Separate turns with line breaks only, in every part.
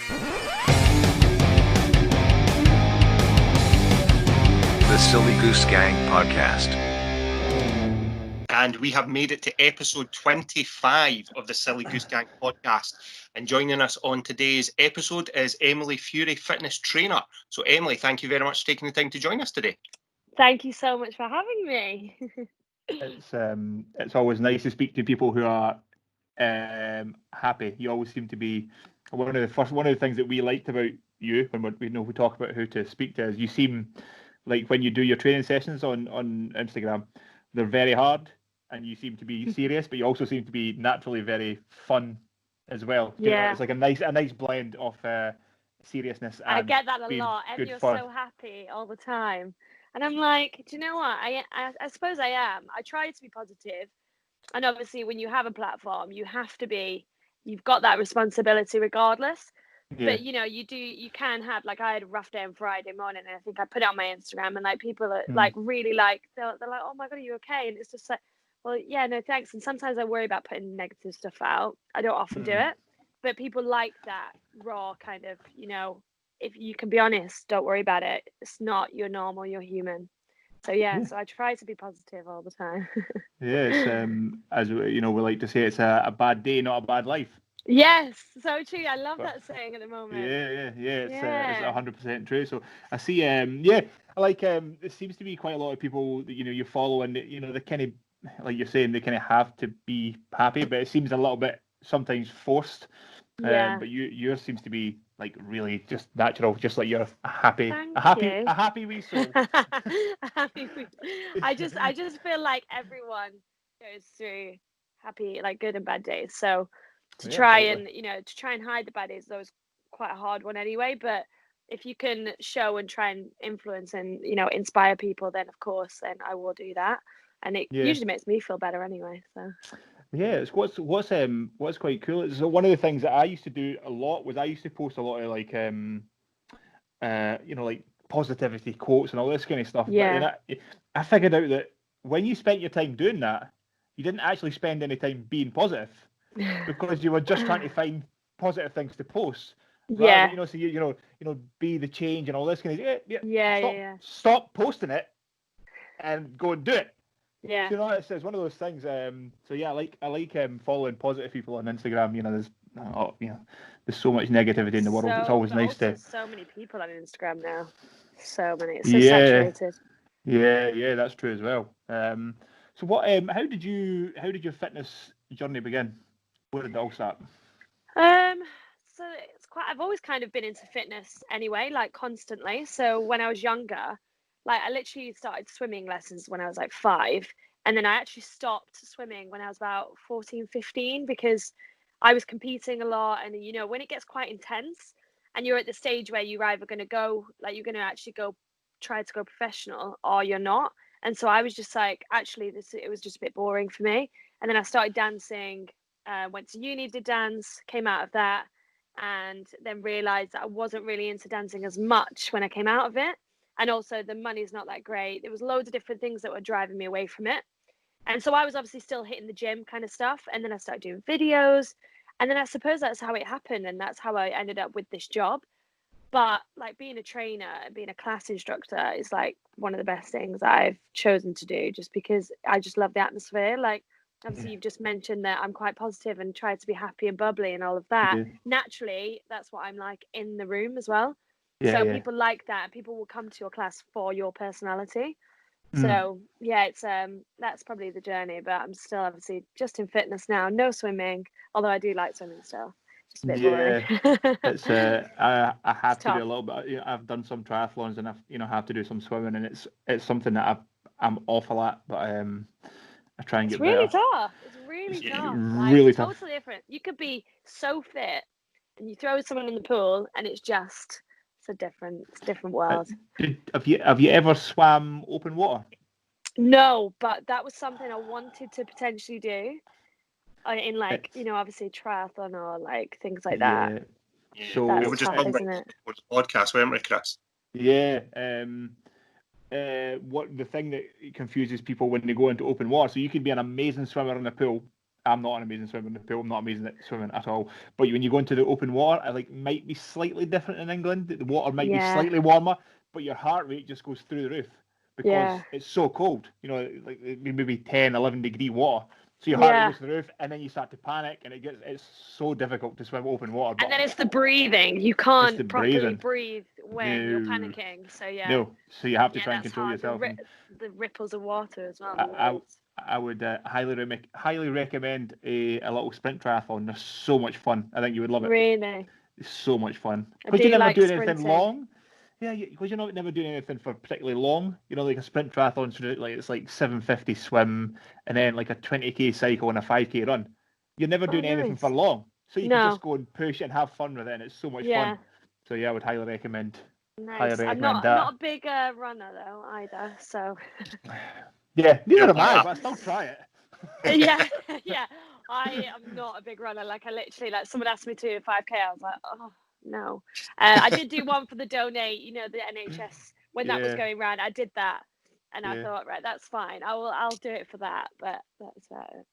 The Silly Goose Gang Podcast.
And we have made it to episode 25 of the Silly Goose Gang Podcast. And joining us on today's episode is Emily Furey, fitness trainer. So Emily, thank you very much for taking the time to join us today.
Thank you so much for having me.
It's always nice to speak to people who are happy. You always seem to be one of the things that we liked about you when we talk about who to speak to is you seem like when you do your training sessions on Instagram, they're very hard and you seem to be serious, but you also seem to be naturally very fun as well.
Yeah,
you know, it's like a nice blend of seriousness. And
I get that a lot, and you're
fun.
so happy all the time. And I'm like, do you know what? I suppose I am. I try to be positive, and obviously, when you have a platform, you've got that responsibility regardless.
Yeah.
But you can have, like, I had a rough day on Friday morning, and I think I put it on my Instagram, and like people are like really like they're like, oh my god, are you okay? And it's just like, well, yeah, no thanks. And sometimes I worry about putting negative stuff out. I don't often do it, but people like that raw kind of, if you can be honest, don't worry about it. It's not, you're normal, you're human. So so I try to be positive all the time.
Yeah, it's as we like to say, it's a bad day, not a bad life.
Yes, so true. I love that saying at the moment.
Yeah. It's 100% true. So I see. I like. There seems to be quite a lot of people that you follow, and they kind of, like you're saying, they kind of have to be happy, but it seems a little bit sometimes forced.
Yeah.
But yours seems to be like really just natural, just like you're a happy wee soul.
I just feel like everyone goes through happy, like good and bad days. So to try and hide the bad days is always quite a hard one anyway. But if you can show and try and influence and inspire people, then of course, then I will do that, and it usually makes me feel better anyway. So.
Yeah, it's what's quite cool. So one of the things that I used to do a lot was I used to post a lot of like like positivity quotes and all this kind of stuff.
Yeah.
But I figured out that when you spent your time doing that, you didn't actually spend any time being positive because you were just trying to find positive things to post.
Yeah.
So be the change and all this kind of Stop posting it and go and do it.
Yeah.
It's one of those things. I like following positive people on Instagram. There's so much negativity in the world. It's always nice to.
So many people on Instagram now. So many. It's so saturated.
Yeah, that's true as well. So what? How did your fitness journey begin? Where did it all start?
So it's I've always kind of been into fitness anyway, like constantly. So when I was younger, like I literally started swimming lessons when I was like 5, and then I actually stopped swimming when I was about 14, 15 because I was competing a lot, and when it gets quite intense and you're at the stage where you're either going to go, like you're going to actually try to go professional, or you're not. And so I was just like, actually it was just a bit boring for me. And then I started dancing, went to uni, did dance, came out of that, and then realized that I wasn't really into dancing as much when I came out of it. And also the money's not that great. There was loads of different things that were driving me away from it. And so I was obviously still hitting the gym kind of stuff. And then I started doing videos. And then I suppose that's how it happened. And that's how I ended up with this job. But like being a trainer, being a class instructor is like one of the best things I've chosen to do, just because I just love the atmosphere. Like, obviously you've just mentioned that I'm quite positive and try to be happy and bubbly and all of that.
Yeah.
Naturally, that's what I'm like in the room as well. So people like that. People will come to your class for your personality. So it's that's probably the journey. But I'm still obviously just in fitness now. No swimming, although I do like swimming still. Just a bit boring.
It's I have to
tough.
do a little bit. I've done some triathlons and I have to do some swimming, and it's something that I'm awful at. But I try and get better.
It's really tough.
Really
like,
tough.
Totally different. You could be so fit, and you throw someone in the pool, and it's a different world.
Have you ever swam open water?
No, but that was something I wanted to potentially do in like obviously triathlon or like things like that.
So
we were just talking about the podcast, weren't we, Chris?
Yeah. What the thing that confuses people when they go into open water? So you could be an amazing swimmer in a pool, I'm not an amazing swimmer in the pool. I'm not amazing at swimming at all. But when you go into the open water, it might be slightly different in England. The water might be slightly warmer, but your heart rate just goes through the roof because it's so cold. Like maybe 10, 11-degree water. So your heart rate goes to the roof, and then you start to panic, and it's so difficult to swim open water.
And then it's the breathing. You can't properly breathe when you're panicking. So
so you have to try and control yourself.
The ripples of water as well.
I would highly recommend a little sprint triathlon. They're so much fun. I think you would love it.
Really?
It's so much fun. Because you're never doing anything long. Yeah, because you're not never doing anything for particularly long. Like a sprint triathlon, it's like 750 swim and then like a 20k cycle and a 5k run. You're never doing anything for long. So you can just go and push and have fun with it, and it's so much fun. So I would highly recommend.
Nice. I'm not a big runner though either, so.
Yeah, neither am I, but I still try it.
yeah. I am not a big runner. Like I literally, someone asked me to do a 5k, I was like, oh no. I did do one for the donate, the NHS when that was going around. I did that, and I thought, right, that's fine. I'll do it for that, but that's about it.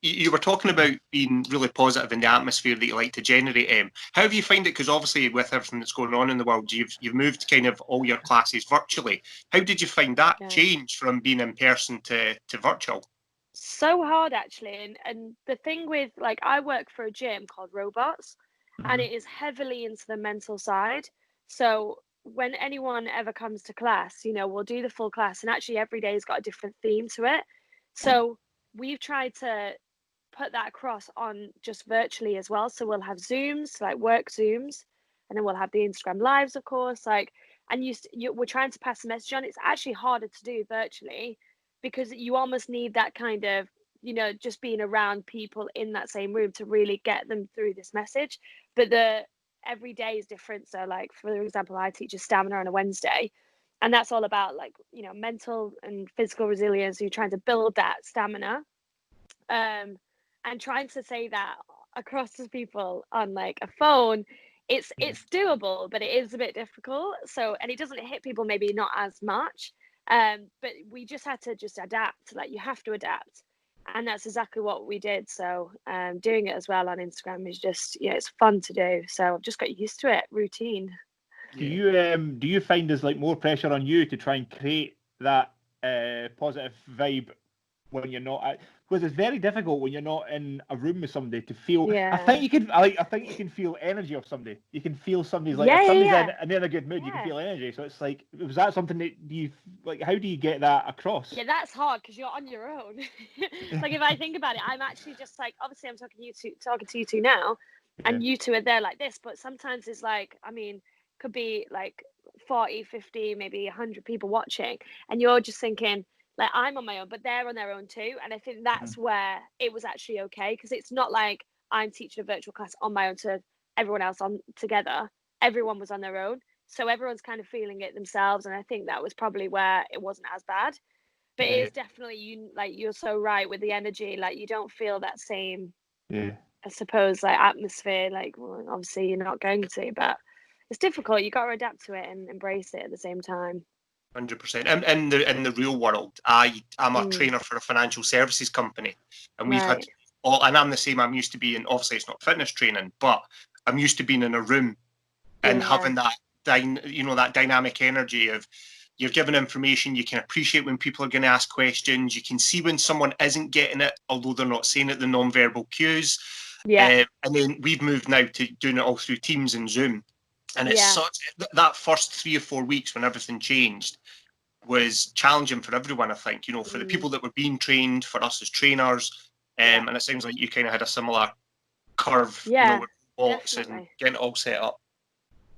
You were talking about being really positive in the atmosphere that you like to generate. How have you found it? Because obviously, with everything that's going on in the world, you've moved kind of all your classes virtually. How did you find that change from being in person to virtual?
So hard, actually. And the thing with I work for a gym called Rowbots, and it is heavily into the mental side. So when anyone ever comes to class, we'll do the full class, and actually every day's got a different theme to it. So we've tried to put that across on just virtually as well. So we'll have Zooms, work Zooms, and then we'll have the Instagram lives, of course. And we're trying to pass the message on. It's actually harder to do virtually because you almost need that kind of, just being around people in that same room to really get them through this message. But every day is different. So for example, I teach a stamina on a Wednesday. And that's all about mental and physical resilience. You're trying to build that stamina, and trying to say that across to people on a phone. It's doable, but it is a bit difficult. So, and it doesn't hit people maybe not as much. But we just had to adapt. You have to adapt, and that's exactly what we did. So, doing it as well on Instagram is just it's fun to do. So I've just got used to it, routine.
Do you find there's more pressure on you to try and create that positive vibe when you're not? Because it's very difficult when you're not in a room with somebody to feel. I think you can feel energy of somebody. You can feel somebody's if somebody's in a good mood, you can feel energy. So it's was that something that you how do you get that across?
Yeah, that's hard because you're on your own. If I think about it, I'm actually just obviously I'm talking to you two now, and you two are there like this. But sometimes it's could be 40, 50, maybe 100 people watching, and you're just thinking I'm on my own, but they're on their own too. And I think that's where it was actually okay, because it's not like I'm teaching a virtual class on my own to everyone else on together. Everyone was on their own, so everyone's kind of feeling it themselves, and I think that was probably where it wasn't as bad. But it is definitely you're so right with the energy. You don't feel that same I suppose atmosphere. Well, obviously you're not going to, but it's difficult. You got to adapt to it and embrace it at the same time.
100%. In the real world, I'm a trainer for a financial services company, and we've had and I'm the same. I'm used to being, obviously it's not fitness training, but I'm used to being in a room and having that that dynamic energy of you're giving information. You can appreciate when people are going to ask questions. You can see when someone isn't getting it, although they're not saying it, the non-verbal cues. And then we've moved now to doing it all through Teams and Zoom. And it's that first 3 or 4 weeks when everything changed was challenging for everyone, I think, for the people that were being trained, for us as trainers. And it sounds like you kind of had a similar curve, with bots and getting it all set up.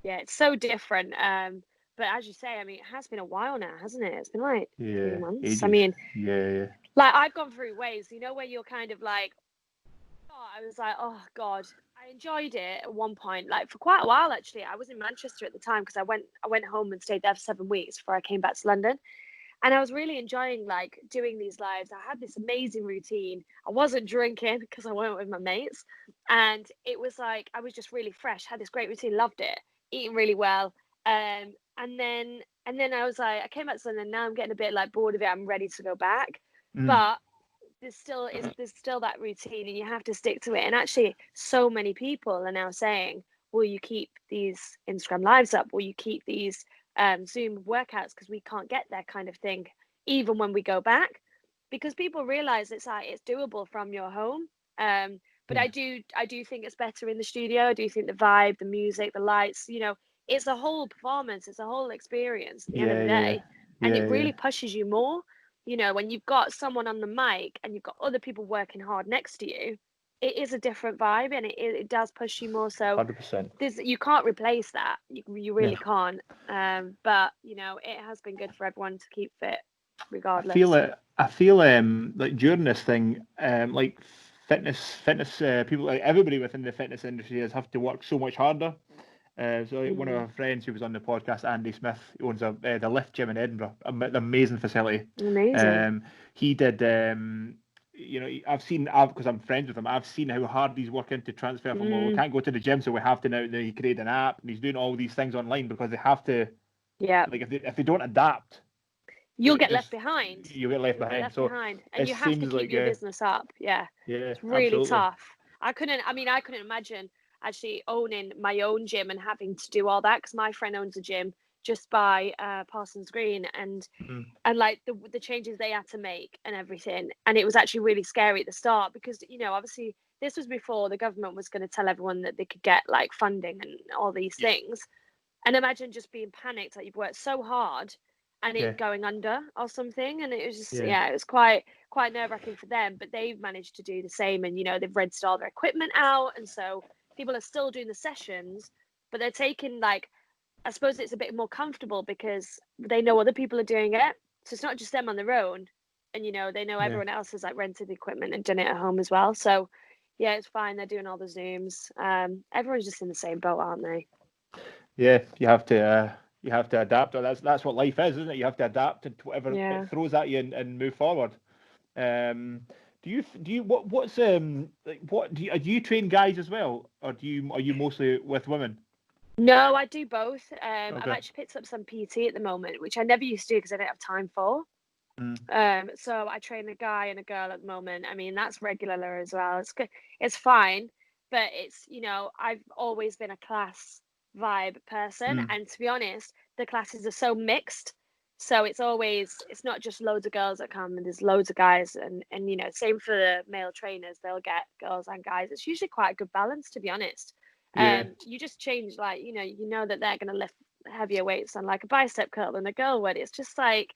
Yeah, it's so different. But as you say, it has been a while now, hasn't it? It's been 3 months.
Ages.
I've gone through waves, where you're kind of I was oh God. I enjoyed it at one point, for quite a while actually. I was in Manchester at the time because I went home and stayed there for 7 weeks before I came back to London, and I was really enjoying doing these lives. I had this amazing routine. I wasn't drinking because I went with my mates, and it was I was just really fresh. Had this great routine, loved it, eating really well, and then I was I came back to London. Now I'm getting a bit bored of it. I'm ready to go back, but there's still that routine, and you have to stick to it. And actually, so many people are now saying, will you keep these Instagram lives up? Will you keep these Zoom workouts? Because we can't get there, kind of thing, even when we go back, because people realize it's doable from your home. But I do think it's better in the studio. I do think the vibe, the music, the lights, it's a whole performance. It's a whole experience at the end of the day. And it really pushes you more, when you've got someone on the mic and you've got other people working hard next to you. It is a different vibe, and it does push you more. So
100%.
you can't replace that. You really can't. But it has been good for everyone to keep fit, regardless.
I feel like during this thing, like fitness people, like everybody within the fitness industry has have to work so much harder. So one of our friends who was on the podcast, Andy Smith, he owns the Lift Gym in Edinburgh, an amazing facility.
Amazing.
He did. I've seen, because I'm friends with him, I've seen how hard he's working to transfer from, well, we can't go to the gym, so we have to now, he created an app, and he's doing all these things online because they have to, like, if they don't adapt,
you'll get left behind.
You'll get left behind.
And you have to keep your business up. Yeah, it's really
absolutely
tough. I couldn't imagine actually owning my own gym and having to do all that, because my friend owns a gym just by Parsons Green, and like the changes they had to make and everything, and it was actually really scary at the start, because obviously this was before the government was going to tell everyone that they could get like funding and all these things, and imagine just being panicked, like you've worked so hard and it going under or something, and it was just it was quite nerve-wracking for them, but they've managed to do the same, and they've rinsed all their equipment out, and so people are still doing the sessions, but they're taking, like, I suppose it's a bit more comfortable because they know other people are doing it. So it's not just them on their own. And, they know everyone else has, like, rented the equipment and done it at home as well. So, yeah, it's fine. They're doing all the Zooms. Everyone's just in the same boat, aren't they?
Yeah, you have to adapt. That's what life is, isn't it? You have to adapt to whatever it throws at you and move forward. Do you train guys as well, or are you mostly with women?
No, I do both. I've actually picked up some PT at the moment, which I never used to do because I don't have time for. So I train a guy and a girl at the moment. I mean, that's regular as well. It's good. It's fine, but it's, I've always been a class vibe person, and to be honest, the classes are so mixed. So it's not just loads of girls that come, and there's loads of guys, and same for the male trainers. They'll get girls and guys. It's usually quite a good balance, to be honest. You just change, like, you know that they're going to lift heavier weights on like a bicep curl than a girl would. It's just like,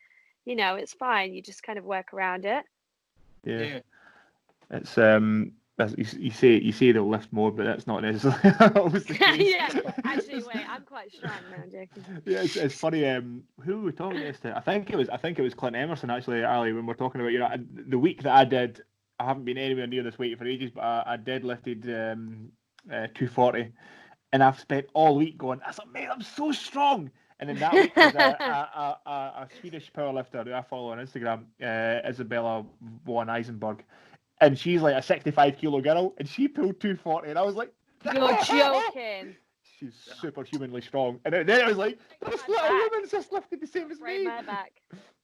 it's fine. You just kind of work around it.
It's you say they'll lift more, but that's not necessarily always the case.
Actually, wait, I'm quite strong now, I'm joking.
It's funny. Who were we talking to? I think it was Clint Emerson, actually, Ali, when we're talking about, the week that I did. I haven't been anywhere near this weight for ages, but I deadlifted 240, and I've spent all week going, I thought, mate, I'm so strong. And then that week was a Swedish powerlifter who I follow on Instagram, Isabella von Eisenberg, and she's like a 65 kilo girl, and she pulled 240, and I was like,
you're joking.
She's superhumanly strong, and then I was like, this little woman's just lifted the same as me.
My back.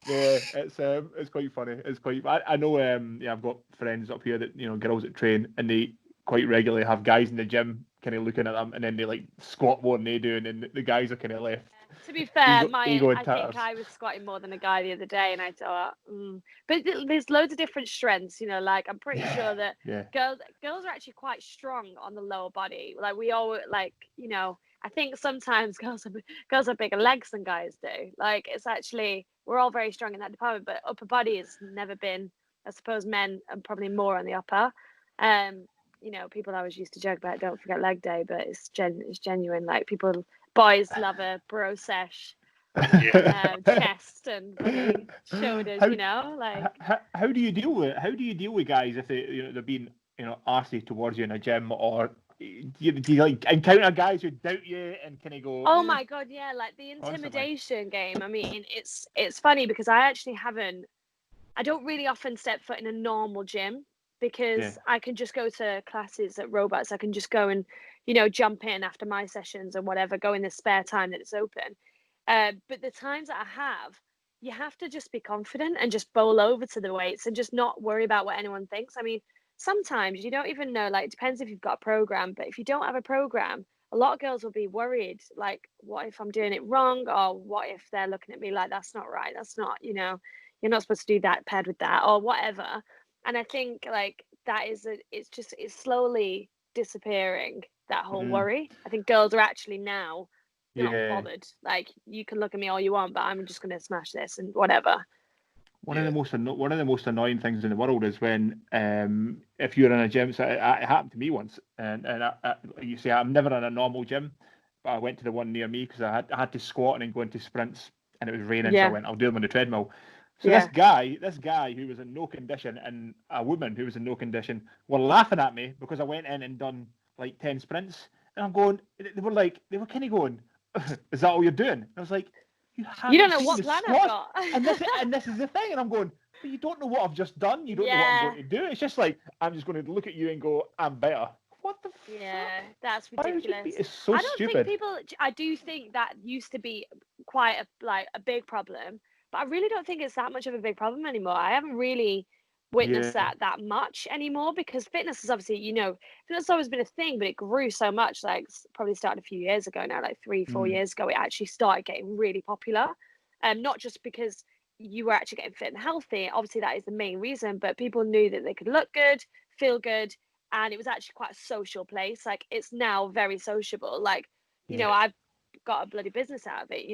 Yeah, it's quite funny. I know. I've got friends up here that girls that train, and they quite regularly have guys in the gym kind of looking at them, and then they like squat more than they do, and then the guys are kind of left.
To be fair, I think I was squatting more than a guy the other day, and I thought, but there's loads of different strengths, like I'm pretty sure that girls are actually quite strong on the lower body. Like we all I think sometimes girls have bigger legs than guys do. Like it's actually, we're all very strong in that department, but upper body has never been. I suppose men are probably more on the upper. People always used to joke about don't forget leg day, but it's genuine. Like boys love a bro sesh, chest and shoulders.
How do you deal with guys if they're being arsey towards you in a gym, or do you like encounter guys who doubt you and kind of go?
Oh my god, yeah, like the intimidation game. I mean, it's funny because I don't really often step foot in a normal gym. Because I can just go to classes at Rowbots. I can just go and, jump in after my sessions or whatever, go in the spare time that it's open. But the times that I have, you have to just be confident and just bowl over to the weights and just not worry about what anyone thinks. I mean, sometimes you don't even know, like, it depends if you've got a program, but if you don't have a program, a lot of girls will be worried, like, what if I'm doing it wrong? Or what if they're looking at me like, that's not right? That's not, you know, you're not supposed to do that paired with that or whatever. And I think like that is it's slowly disappearing, that whole worry. I think girls are actually now, they're not bothered. Like, you can look at me all you want, but I'm just going to smash this and whatever.
One of the most annoying things in the world is when if you're in a gym. So it happened to me once, and you say I'm never in a normal gym, but I went to the one near me because I had to squat and then go into sprints, and it was raining, so I went, I'll do them on the treadmill. So this guy who was in no condition and a woman who was in no condition were laughing at me because I went in and done like 10 sprints, and I'm going. They were kind of going, "Is that all you're doing?" And I was like, You
don't know what plan I've got.
and this is the thing, and I'm going, but you don't know what I've just done. You don't know what I'm going to do. It's just like, I'm just going to look at you and go, I'm better. What the fuck?
Yeah, that's ridiculous.
It's so stupid.
I do think that used to be quite a big problem, but I really don't think it's that much of a big problem anymore. I haven't really witnessed that much anymore, because fitness is obviously, fitness has always been a thing, but it grew so much. Like, probably started a few years ago now, like 3-4 years ago, it actually started getting really popular. Not just because you were actually getting fit and healthy, obviously that is the main reason, but people knew that they could look good, feel good, and it was actually quite a social place. Like, it's now very sociable. Like, I've got a bloody business out of it.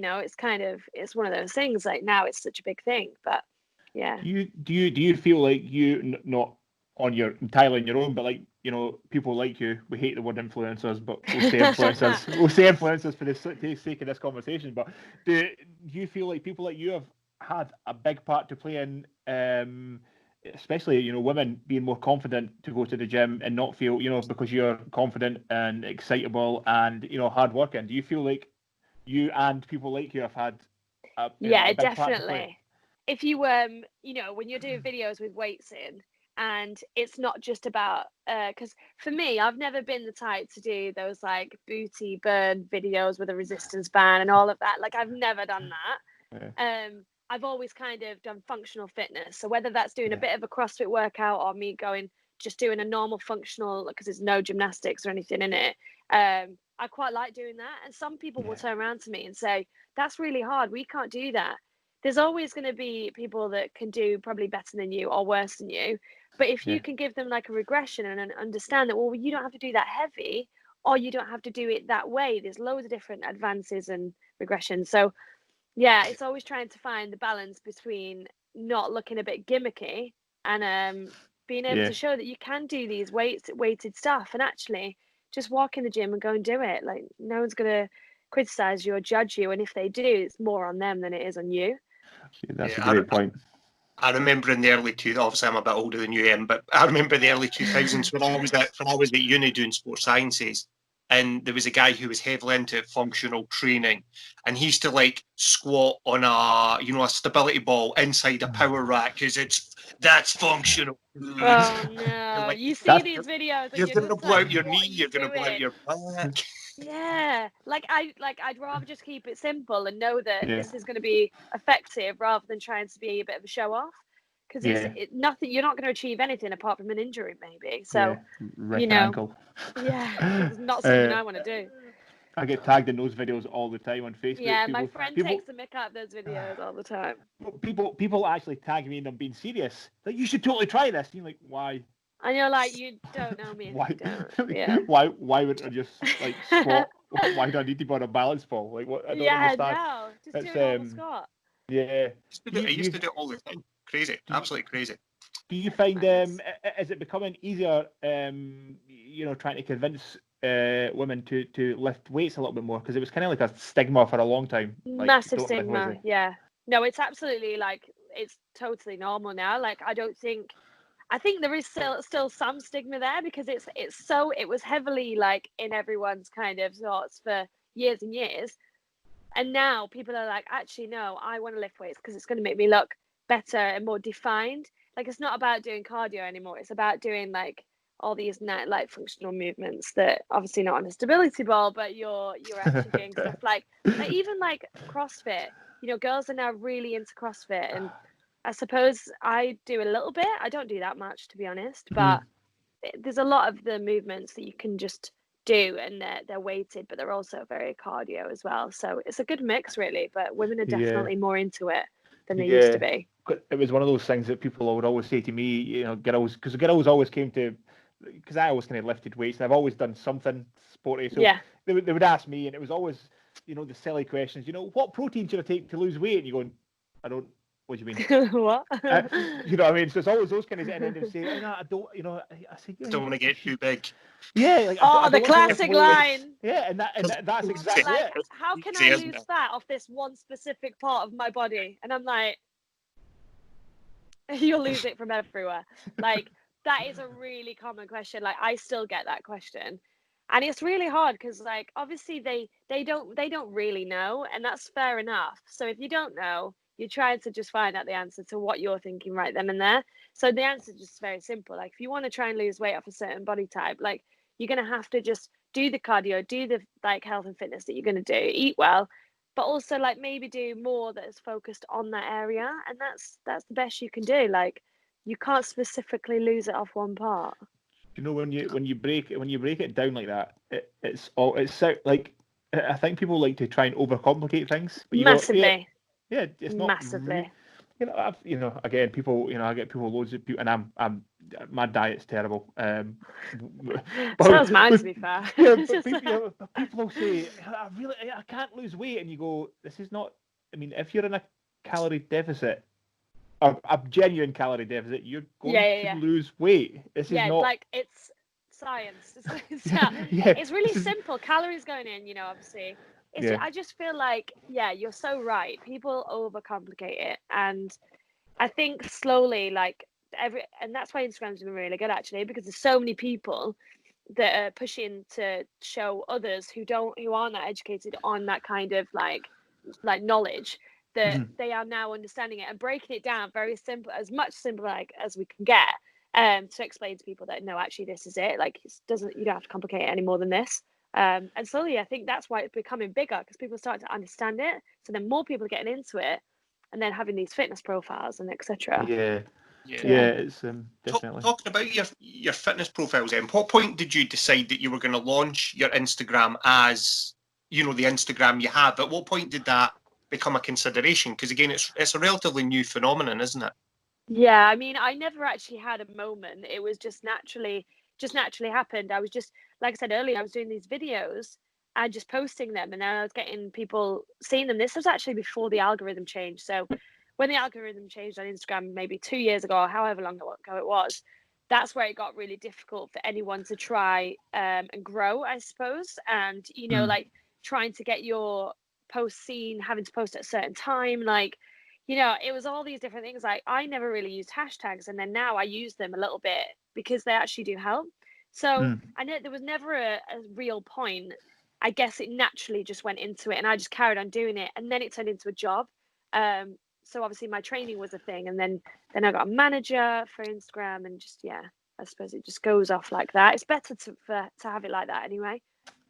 It's one of those things. Like, now it's such a big thing. But yeah.
Do you feel like you, not entirely on your own, but like, people like you, we hate the word influencers, but we'll say influencers. We'll say influencers for the sake of this conversation. But do you feel like people like you have had a big part to play in, especially women being more confident to go to the gym and not feel, because you're confident and excitable and hardworking? Do you feel like you and people like you have had a big
definitely
part to play?
If you when you're doing videos with weights in, and it's not just about because for me, I've never been the type to do those like booty burn videos with a resistance band and all of that. Like, I've never done that. I've always kind of done functional fitness, so whether that's doing a bit of a CrossFit workout or me just doing a normal functional, because there's no gymnastics or anything in it, I quite like doing that. And some people will turn around to me and say, that's really hard, we can't do that. There's always going to be people that can do probably better than you or worse than you. But if you can give them like a regression and understand that, well, you don't have to do that heavy, or you don't have to do it that way. There's loads of different advances and regressions. So yeah, it's always trying to find the balance between not looking a bit gimmicky and being able to show that you can do these weighted stuff, and actually just walk in the gym and go and do it. Like, no one's going to criticize you or judge you. And if they do, it's more on them than it is on you.
That's a great point.
I remember in the early 2000s, obviously I'm a bit older than you, Em, but I remember the early 2000s when I was at uni doing sports sciences, and there was a guy who was heavily into functional training, and he used to like squat on a stability ball inside a power rack because that's functional.
Oh no!
Like,
you see these videos, and
you're going to blow
like,
out your knee, you're going to blow out your back.
Yeah, I'd rather just keep it simple and know that this is going to be effective, rather than trying to be a bit of a show off, because nothing. You're not going to achieve anything apart from an injury, maybe. So
ankle.
Yeah, it's not something I want to do.
I get tagged in those videos all the time on Facebook.
Yeah, my friend takes the mick out of those videos all the time.
People actually tag me and I'm being serious. Like, you should totally try this. And you're like, why?
And you're like, you don't know me.
Why?
Don't. Yeah.
Why would I just like squat? Why do I need to be on a balance ball? Like, what? I don't understand.
No, just do a normal squat.
Yeah.
I used to do it all the time. Crazy, absolutely crazy.
Do you find is it becoming easier? Trying to convince women to lift weights a little bit more, because it was kind of like a stigma for a long time. Like,
massive stigma. Yeah. No, it's absolutely it's totally normal now. Like, I think there is still some stigma there, because it was heavily like in everyone's kind of thoughts for years and years. And now people are like, actually, no, I want to lift weights because it's going to make me look better and more defined. Like, it's not about doing cardio anymore. It's about doing like all these like functional movements that obviously not on a stability ball, but you're actually doing stuff like even like CrossFit. girls are now really into CrossFit, and I suppose I do a little bit. I don't do that much, to be honest, but there's a lot of the movements that you can just do, and they're weighted, but they're also very cardio as well. So it's a good mix, really. But women are definitely more into it than they used to be.
It was one of those things that people would always say to me, girls, because girls always came to, because I always kind of lifted weights, and I've always done something sporty. So they would ask me, and it was always, the silly questions. What protein should I take to lose weight? And you're going, I don't. What do you mean?
What?
You know what I mean? So it's always those kind of, and then they say, I don't, I said,
don't want to get too big.
Yeah. Like,
the classic line.
Yeah, and that's exactly
like,
it.
how can I lose fat off this one specific part of my body? And I'm like, you'll lose it from everywhere. Like, that is a really common question. Like, I still get that question. And it's really hard because, like, obviously they don't really know, and that's fair enough. So if you don't know, you're trying to just find out the answer to what you're thinking right then and there. So the answer is just very simple. Like, if you want to try and lose weight off a certain body type, like, you're going to have to just do the cardio, do the like health and fitness that you're going to do, eat well, but also like maybe do more that is focused on that area. And that's the best you can do. Like, you can't specifically lose it off one part.
When you break it down like that, it's so, like, I think people like to try and overcomplicate things. But
massively.
Yeah, it's not
massively.
Again, people, I get people, loads of people, and I'm my diet's terrible.
Sounds mine, to be fair.
Yeah, but people will say, I can't lose weight, and you go, this is not. I mean, if you're in a calorie deficit, a genuine calorie deficit, you're going to lose weight. This is not
like, it's science. It's really simple. Calories going in, obviously. I just feel like, you're so right. People overcomplicate it, and I think slowly, like, and that's why Instagram's been really good, actually, because there's so many people that are pushing to show others who aren't that educated on that kind of like knowledge, that they are now understanding it and breaking it down very simple, as much simple like as we can get, to explain to people that no, actually this is it. Like, you don't have to complicate it any more than this. And slowly, I think that's why it's becoming bigger, because people start to understand it. So then more people are getting into it, and then having these fitness profiles and etc.
Yeah, it's definitely.
Talking about your fitness profiles, at what point did you decide that you were going to launch your Instagram as, the Instagram you have? At what point did that become a consideration? Because again, it's a relatively new phenomenon, isn't it?
Yeah, I mean, I never actually had a moment. It was just naturally happened. I was just, like I said earlier, I was doing these videos and just posting them, and then I was getting people seeing them. This was actually before the algorithm changed. So when the algorithm changed on Instagram, maybe 2 years ago, or however long ago it was, that's where it got really difficult for anyone to try and grow, I suppose. And, like, trying to get your post seen, having to post at a certain time, like, it was all these different things. Like, I never really used hashtags, and then now I use them a little bit because they actually do help. So I know there was never a real point. I guess it naturally just went into it, and I just carried on doing it, and then it turned into a job. So obviously my training was a thing, and then I got a manager for Instagram, and just I suppose it just goes off like that. It's better to have it like that anyway.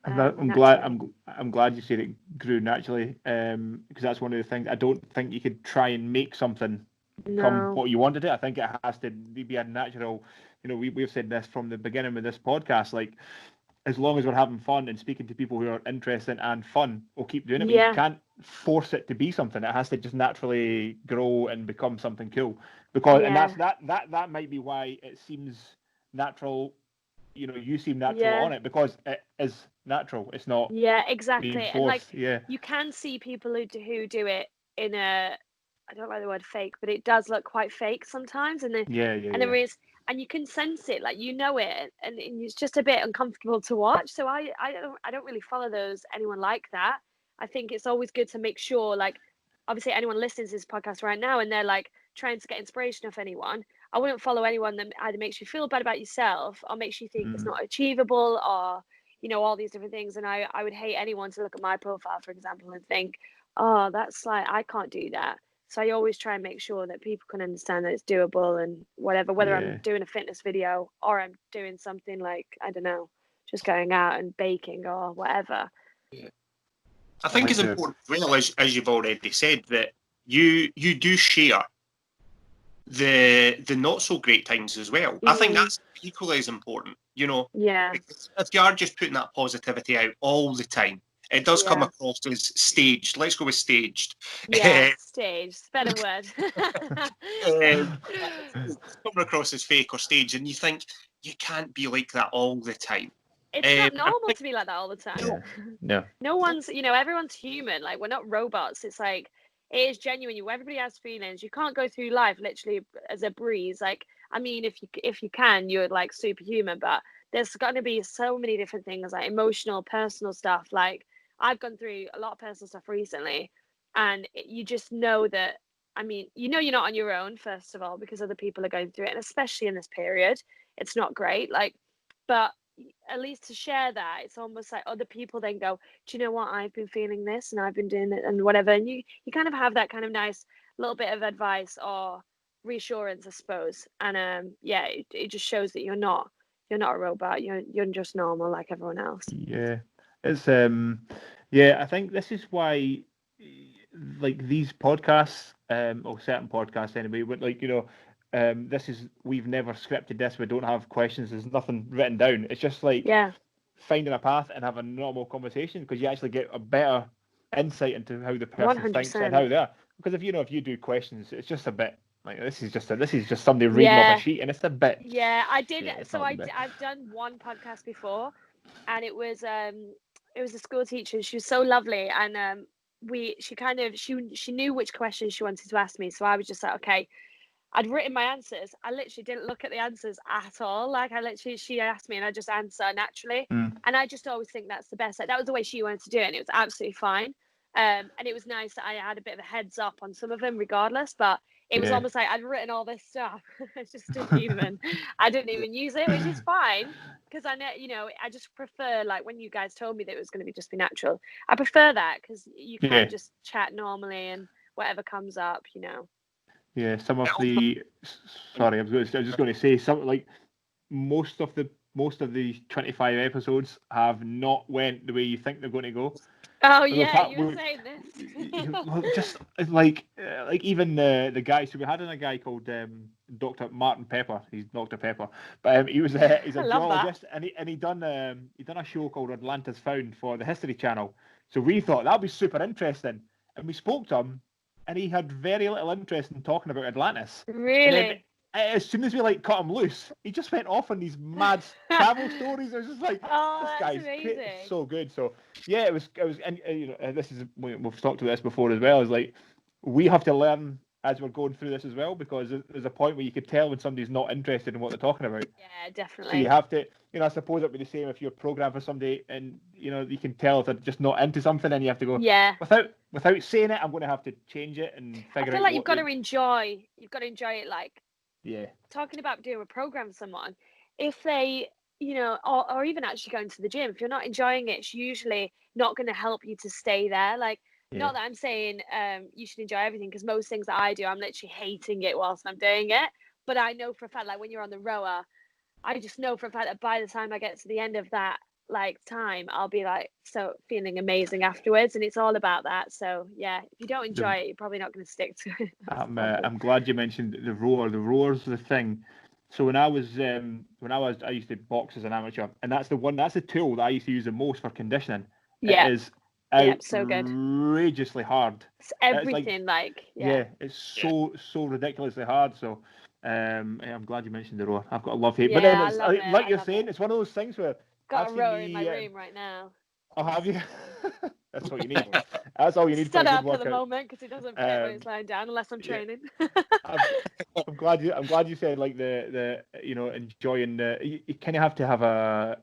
I'm glad you said it grew naturally, because that's one of the things. I don't think you could try and make something come what you wanted it. I think it has to be a natural. We've said this from the beginning with this podcast. Like, as long as we're having fun and speaking to people who are interesting and fun, we'll keep doing it. But you can't force it to be something. It has to just naturally grow and become something cool. Because and that might be why it seems natural. You seem natural on it because it is natural. It's not.
Yeah, exactly.
Being
And
forced.
you can see people who do it in a, I don't like the word fake, but it does look quite fake sometimes. And then there is, and you can sense it, like, it, and it's just a bit uncomfortable to watch. So I don't really follow anyone like that. I think it's always good to make sure, like, obviously anyone listening to this podcast right now and they're like trying to get inspiration off anyone, I wouldn't follow anyone that either makes you feel bad about yourself or makes you think it's not achievable, or all these different things. And I would hate anyone to look at my profile, for example, and think, oh, that's like, I can't do that. So I always try and make sure that people can understand that it's doable, and whether I'm doing a fitness video or I'm doing something like, I don't know, just going out and baking or whatever.
I think it's
like
important as well, as you've already said, that you do share the not so great times as well. I think that's equally as important. You know,
Yeah.
if you are just putting that positivity out all the time, it does come across as staged. Let's go with staged.
Yeah, staged. It's a better word.
It's coming across as fake or staged, and you think you can't be like that all the time.
It's not normal to be like that all the time.
Yeah.
No one's, everyone's human. Like, we're not robots. It's like, it is genuine. Everybody has feelings. You can't go through life literally as a breeze. Like, I mean, if you can, you're like superhuman. But there's going to be so many different things, like emotional, personal stuff. Like, I've gone through a lot of personal stuff recently, and you just know that. I mean, you're not on your own, first of all, because other people are going through it, and especially in this period, it's not great. Like, but at least to share that, it's almost like other people then go, do you know what, I've been feeling this and I've been doing it and whatever, and you kind of have that kind of nice little bit of advice or reassurance, I suppose. And it just shows that you're not a robot. You're just normal like everyone else.
It's I think this is why, like, these podcasts, or certain podcasts anyway, but like, we've never scripted this. We don't have questions. There's nothing written down. It's just like finding a path and have a normal conversation, because you actually get a better insight into how the person
100%.
thinks and how they are. Because if you do questions, it's just a bit like, this is just somebody reading off a sheet, and it's a bit.
Yeah, I did. So I've done one podcast before, and it was a school teacher. She was so lovely, and she knew which questions she wanted to ask me. So I was just like, okay. I'd written my answers. I literally didn't look at the answers at all. Like, she asked me and I just answer naturally. And I just always think that's the best. Like, that was the way she wanted to do it, and it was absolutely fine. And it was nice that I had a bit of a heads up on some of them regardless, but it was almost like I'd written all this stuff. I just didn't even use it, which is fine, because I know, I just prefer, like, when you guys told me that it was going to just be natural, I prefer that, because you can just chat normally and whatever comes up.
Yeah, some of the sorry, I was just going to say, some, like, most of the 25 episodes have not went the way you think they're going to go.
Oh yeah, you were saying this.
Just like even the guy. So we had a guy called Dr. Martin Pepper. He's Dr. Pepper, but he's a geologist, and he done a show called Atlantis Found for the History Channel. So we thought that'd be super interesting, and we spoke to him. And he had very little interest in talking about Atlantis.
Really?
As soon as we cut him loose, he just went off on these mad travel stories. I was just like,
oh,
this
that's
guy's
amazing.
so good. So yeah, it was, and this is, we've talked about this before as well. Is like, we have to learn as we're going through this as well, because there's a point where you could tell when somebody's not interested in what they're talking about.
Yeah, definitely.
So you have to, I suppose it'd be the same if you're programmed for somebody, and you can tell if they're just not into something, and you have to go, without saying it, I'm going to have to change it and figure out.
I feel like you've got to enjoy it. Like, talking about doing a program with someone, if they, or even actually going to the gym, if you're not enjoying it, it's usually not going to help you to stay there. Like, not that I'm saying you should enjoy everything, because most things that I do, I'm literally hating it whilst I'm doing it. But I know for a fact, like, when you're on the rower, I just know for a fact that by the time I get to the end of that, like, time, I'll be like, so feeling amazing afterwards, and it's all about that. So yeah, if you don't enjoy it, you're probably not going to stick to it.
I'm glad you mentioned the rower. The rower's the thing. So when I used to box as an amateur, and that's the tool that I used to use the most for conditioning.
Yeah.
It is
so good.
Outrageously hard.
It's everything,
it's so ridiculously hard. So I'm glad you mentioned the rower. I've got a love-hate.
Yeah,
but then
I love it.
like you're saying, it's one of those things where
got a rower in my room right now.
Oh, have you? That's what you need. That's all you need.
Stood up for the moment, because it doesn't fit when it's lying down unless I'm training.
I'm glad you said, like, the enjoying you kind of have to have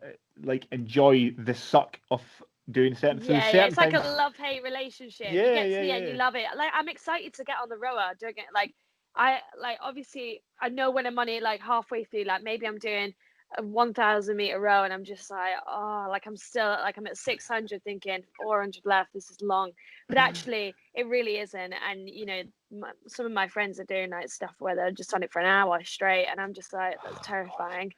enjoy the suck of doing certain things.
It's like a love-hate relationship. You get to the end, you love it. Like, I'm excited to get on the rower, doing it. Like, obviously I know when I'm on it, like, halfway through, like, maybe I'm doing a 1,000 meter row, and I'm just like, like, I'm still, like, I'm at 600 thinking 400 left, this is long, but actually it really isn't. And some of my friends are doing, like, stuff where they're just on it for an hour straight, and I'm just like, that's terrifying.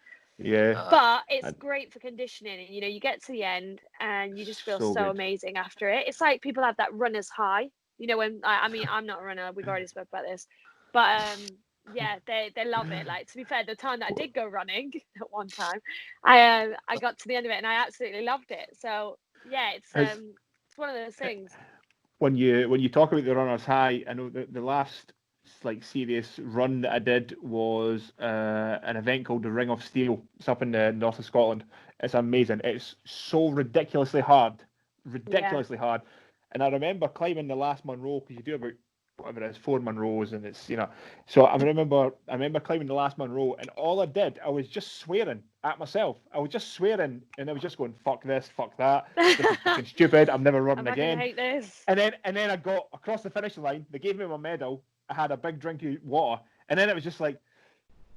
Yeah.
But it's
I-
great for conditioning. You know, you get to the end and you just feel so
good.
amazing after it. It's like people have that runner's high. You know, when I mean, I'm not a runner. We've already spoke about this, but yeah, they love it. Like, to be fair, the time that I did go running at one time, I got to the end of it and I absolutely loved it. So yeah, it's one of those things.
When you talk about the runner's high, I know that the last like serious run that I did was an event called the Ring of Steel. It's up in the north of Scotland. It's amazing. It's so ridiculously hard, hard. And I remember climbing the last Munro, because you do about whatever it is, 4 Munros, and it's So I remember climbing the last Munro, and all I did, I was just swearing at myself. I was just swearing, and I was just going, "Fuck this, fuck that. This is fucking stupid. I'm never running
I
again."
hate this.
And then I got across the finish line. They gave me my medal. I had a big drink of water, and then it was just like,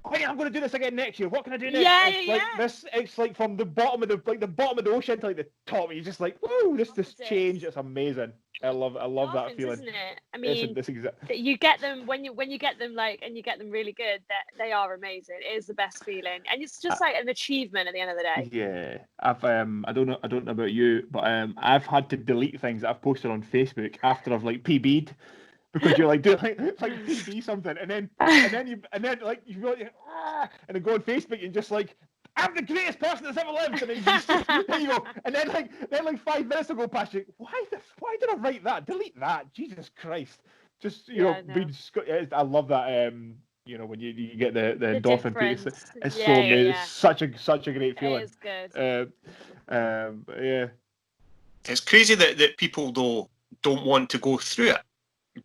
"Oh yeah, I'm going to do this again next year. What can I do next?"
Yeah,
it's like this. It's like from the bottom of the ocean to like the top. You're just like, "Whoa, this change. It's amazing." I love that feeling.
Isn't it? I mean,
this
you get them when you get them and you get them really good. That they are amazing. It is the best feeling, and it's just like an achievement at the end of the day.
Yeah, I've I don't know about you, but I've had to delete things that I've posted on Facebook after I've like PB'd. Because you're like doing like PB something, and then like you go like, and then go on Facebook and just like, "I'm the greatest person that's ever lived," and then there you go, and then 5 minutes will go past you. Why did I write that? Delete that. Jesus Christ! Just I love that. When you get the endorphin piece, it's so amazing. It's such a great feeling.
It is good.
Yeah.
It's crazy that people though don't want to go through it.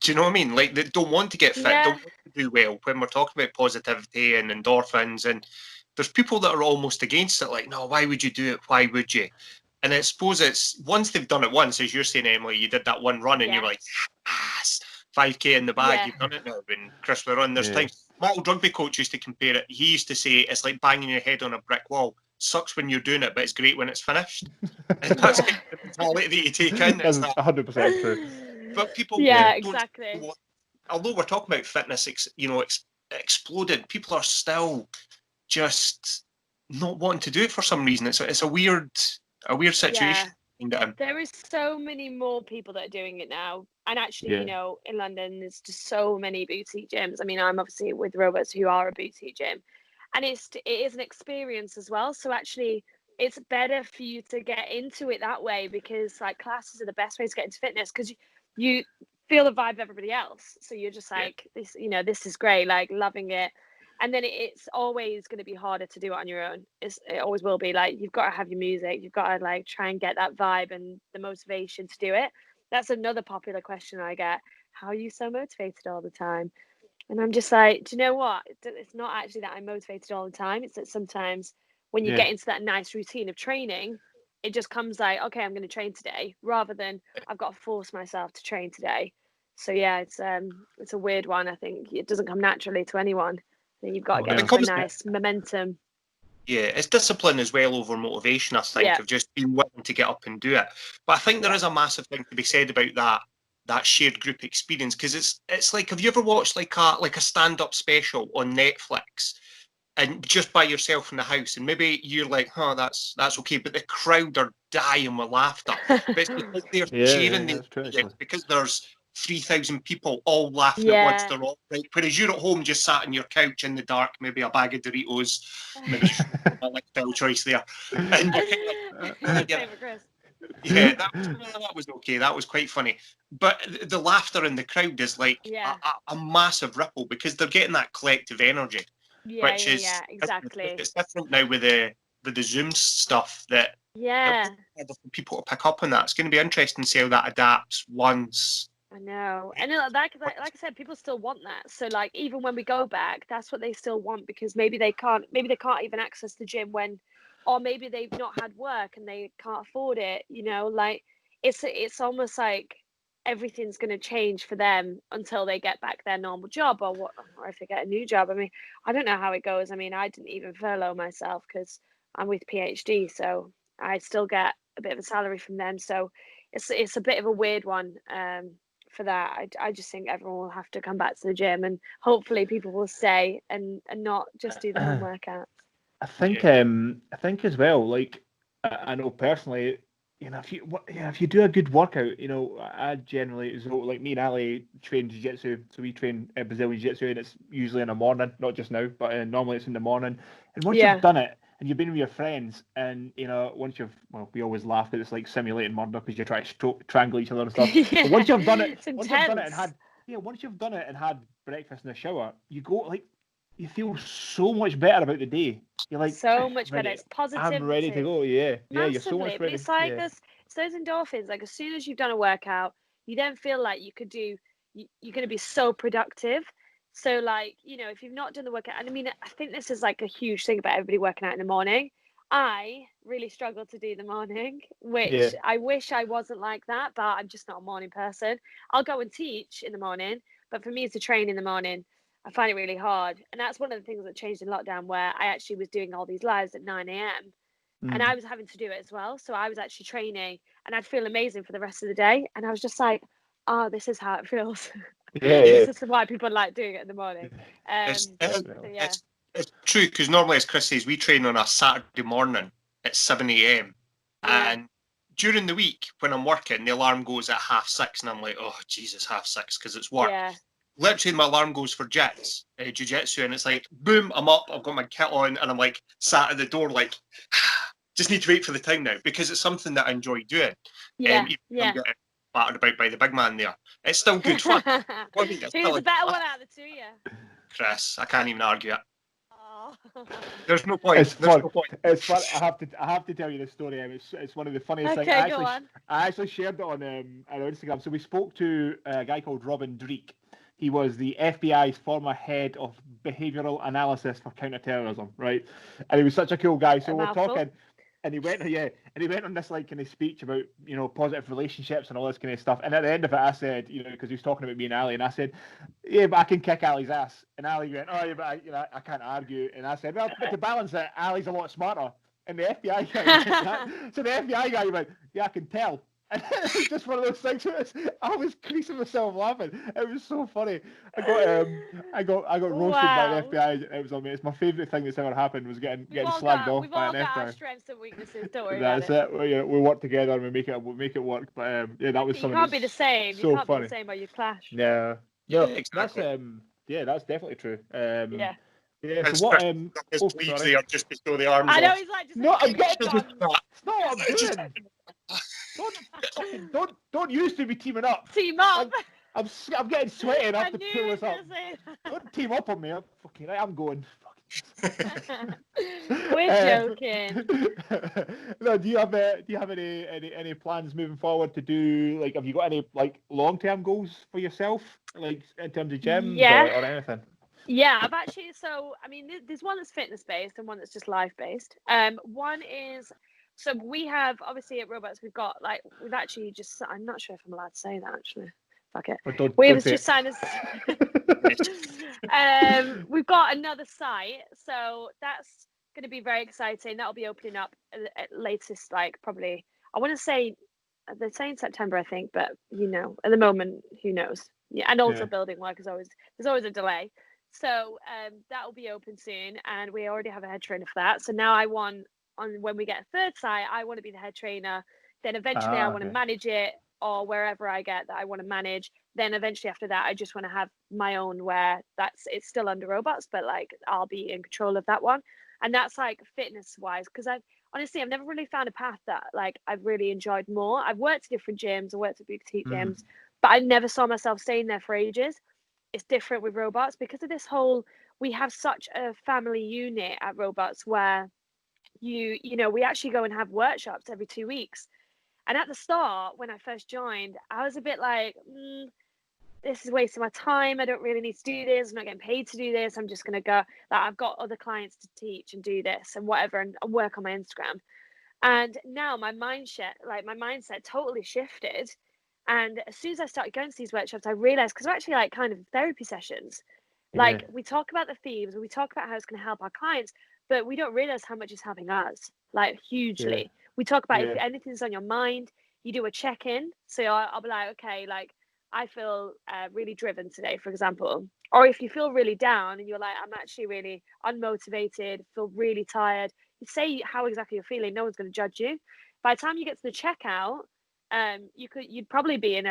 Do you know what I mean? Like, they don't want to get fit, don't want to do well. When we're talking about positivity and endorphins, and there's people that are almost against it, like, "No, why would you do it? Why would you?" And I suppose it's once they've done it once, as you're saying, Emily, you did that one run and you're like, "Yes, 5K in the bag, you've done it now." And Chris, we're on. There's times, my old rugby coach used to compare it. He used to say, it's like banging your head on a brick wall. Sucks when you're doing it, but it's great when it's finished. And that's kind of the mentality that you take in.
That's 100% true.
But people,
exactly.
Although we're talking about fitness, exploded, people are still just not wanting to do it for some reason. It's a weird situation.
There is so many more people that are doing it now, and actually, in London, there's just so many boutique gyms. I mean, I'm obviously with Robots, who are a boutique gym, and it is an experience as well. So actually, it's better for you to get into it that way, because like classes are the best way to get into fitness, because you feel the vibe of everybody else. So you're just like, this, this is great, like loving it. And then it's always going to be harder to do it on your own. It always will be. Like, you've got to have your music. You've got to like try and get that vibe and the motivation to do it. That's another popular question I get. How are you so motivated all the time? And I'm just like, do you know what? It's not actually that I'm motivated all the time. It's that sometimes when you get into that nice routine of training, it just comes like, okay, I'm going to train today, rather than I've got to force myself to train today. So yeah, it's a weird one. I think it doesn't come naturally to anyone. You've got to get into a nice momentum.
Yeah, it's discipline as well over motivation, I think, of just being willing to get up and do it. But I think there is a massive thing to be said about that shared group experience, because it's like, have you ever watched like a stand-up special on Netflix and just by yourself in the house, and maybe you're like, that's okay, but the crowd are dying with laughter. But it's because they're cheering because there's 3,000 people all laughing at once. They're all right. Whereas you're at home just sat on your couch in the dark, maybe a bag of Doritos, maybe a lifestyle choice there. And that was okay. That was quite funny. But the laughter in the crowd is like a massive ripple, because they're getting that collective energy.
Exactly.
It's different now with the Zoom stuff that people to pick up on that. It's going to be interesting to see how that adapts once.
I know, and like I said, people still want that. So like, even when we go back, that's what they still want, because maybe they can't even access the gym or maybe they've not had work and they can't afford it. Like it's almost like everything's going to change for them until they get back their normal job, or if they get a new job. I mean, I don't know how it goes. I mean, I didn't even furlough myself because I'm with PhD, so I still get a bit of a salary from them. So it's a bit of a weird one. For that, I just think everyone will have to come back to the gym, and hopefully people will stay and not just do their own workouts.
I think as well. Like I know personally, if you do a good workout, I generally, so like me and Ali train jiu-jitsu, so we train Brazilian jiu-jitsu, and it's usually in the morning, not just now, but normally it's in the morning. And once
Yeah.
you've done it and you've been with your friends, and we always laugh that it's like simulating murder because you try to strangle each other and stuff.
Yeah,
But once you've done it,
it's intense.
once you've done it and had breakfast in the shower, you go like you feel so much better about the day. You're like
So much better.
ready.
It's positivity.
I'm ready to go. Yeah, you're so
Massively.
much
But
ready.
it's like
Yeah.
it's those endorphins. Like as soon as you've done a workout, you then feel like you could do. You're going to be so productive. So like if you've not done the workout, and I mean, I think this is like a huge thing about everybody working out in the morning. I really struggle to do the morning, which
Yeah.
I wish I wasn't like that, but I'm just not a morning person. I'll go and teach in the morning, but for me to train in the morning, I find it really hard. And that's one of the things that changed in lockdown, where I actually was doing all these lives at 9 a.m. and I was having to do it as well. So I was actually training and I'd feel amazing for the rest of the day. And I was just like, oh, this is how it feels.
Yeah.
This is why people like doing it in the morning.
It's
Yeah.
it's true, because normally, as Chris says, we train on a Saturday morning at 7 a.m.
Yeah.
And during the week when I'm working, the alarm goes at 6:30, and I'm like, oh Jesus, 6:30, because it's work.
Yeah.
Literally, my alarm goes for jiu-jitsu, and it's like, boom, I'm up, I've got my kit on, and I'm like sat at the door, like, just need to wait for the time now, because it's something that I enjoy doing.
Yeah.
Even if
Yeah.
I'm getting battered about by the big man there, it's still good fun.
Who's the better one out of the two of you?
Chris, I can't even argue it.
Oh.
There's no point.
It's
There's
fun.
no point.
It's fun. I have to tell you this story. It's one of the funniest things.
Okay, go on.
I actually shared it on Instagram. So we spoke to a guy called Robin Dreek. He was the FBI's former head of behavioral analysis for counterterrorism, right? And he was such a cool guy. So we're talking, and he went on this like kind of speech about positive relationships and all this kind of stuff. And at the end of it, I said, because he was talking about me and Ali, and I said, yeah, but I can kick Ali's ass. And Ali went, oh yeah, but I can't argue. And I said, well, but to balance it, Ali's a lot smarter. And the FBI guy, so the FBI guy went, yeah, I can tell. And it was just one of those things. I was creasing myself laughing. It was so funny. I got roasted by the FBI. It was amazing. It's my favourite thing that's ever happened was getting slagged off by an FBI.
We've all got our strengths and weaknesses. Don't worry
about it. That's it. We work together and we make it work. But yeah, that was something.
You can't be the same.
So
you can't
funny.
be the same or you clash.
Yeah.
Yeah,
No,
exactly.
That's definitely true.
Yeah.
Yeah. So what?
His sleeves there just below the arms.
I know
off.
he's like, just
No, I'm getting
on.
it's not what I'm doing. Don't use to be teaming up.
Team up.
I'm getting sweaty enough
I
to
knew
pull
you
this
were
up.
gonna say that.
Don't team up on me. I'm fucking right. I'm going.
We're joking.
No, do you have any plans moving forward to do, like, have you got any like long-term goals for yourself, like in terms of gyms or anything?
Yeah, I've actually, so I mean, there's one that's fitness based and one that's just life based. One is, so we have obviously at Robots we've actually just, I'm not sure if I'm allowed to say that actually. Fuck it. We've just signed us. We've got another site, so that's going to be very exciting. That'll be opening up at latest, like probably, I want to say, they're saying September, I think, but at the moment, who knows? Yeah, and also building work there's always a delay. So that will be open soon, and we already have a head trainer for that. So now when we get a third site, I want to be the head trainer. Then eventually I want to manage it, or wherever I get that I want to manage. Then eventually after that, I just want to have my own where it's still under Robots, but like I'll be in control of that one. And that's like fitness wise, because I've never really found a path that like I've really enjoyed more. I've worked at different gyms, I worked at boutique gyms, but I never saw myself staying there for ages. It's different with Robots because of this whole, we have such a family unit at Robots where we actually go and have workshops every 2 weeks. And at the start, when I first joined, I was a bit like, this is wasting my time. I don't really need to do this. I'm not getting paid to do this. I'm just going to go, like, I've got other clients to teach and do this and whatever and work on my Instagram. And now my mindset totally shifted. And as soon as I started going to these workshops, I realized, because we're actually like kind of therapy sessions, like we talk about the themes, we talk about how it's going to help our clients, but we don't realize how much it's helping us, like hugely. We talk about if anything's on your mind, you do a check-in. So I'll be like, okay, like I feel really driven today, for example. Or if you feel really down and you're like, I'm actually really unmotivated, feel really tired, you say how exactly you're feeling. No one's going to judge you. By the time you get to the checkout, you'd probably be in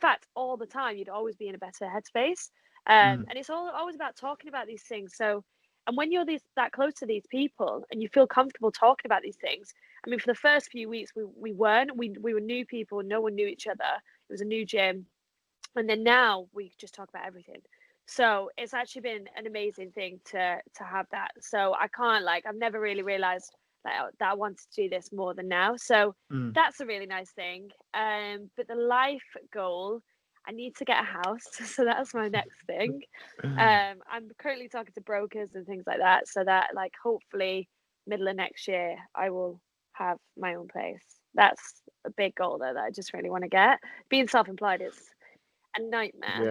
fact, all the time, you'd always be in a better headspace. And it's always about talking about these things. So, and when you're that close to these people and you feel comfortable talking about these things, I mean, for the first few weeks, we weren't. We were new people. No one knew each other. It was a new gym. And then now we just talk about everything. So it's actually been an amazing thing to have that. So I can't, like, I've never really realized that I wanted to do this more than now. So that's a really nice thing. But the life goal, I need to get a house. So that's my next thing. I'm currently talking to brokers and things like that. So that, like, hopefully middle of next year, I will have my own place. That's a big goal though that I just really want to get. Being self-employed is a nightmare.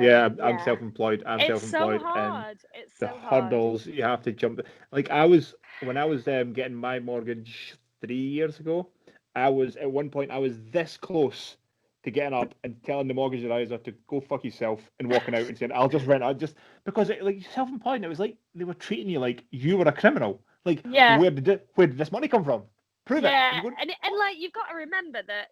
Yeah, no. I'm self-employed.
It's so
and
hard. It's
the
so hard.
hurdles you have to jump. Like when I was getting my mortgage 3 years ago, I was at one point this close to getting up and telling the mortgage advisor to go fuck yourself and walking out and saying I'll just rent. I just because like self-employed, it was like they were treating you like you were a criminal. Like where did this money come from? Prove it.
And like you've got to remember that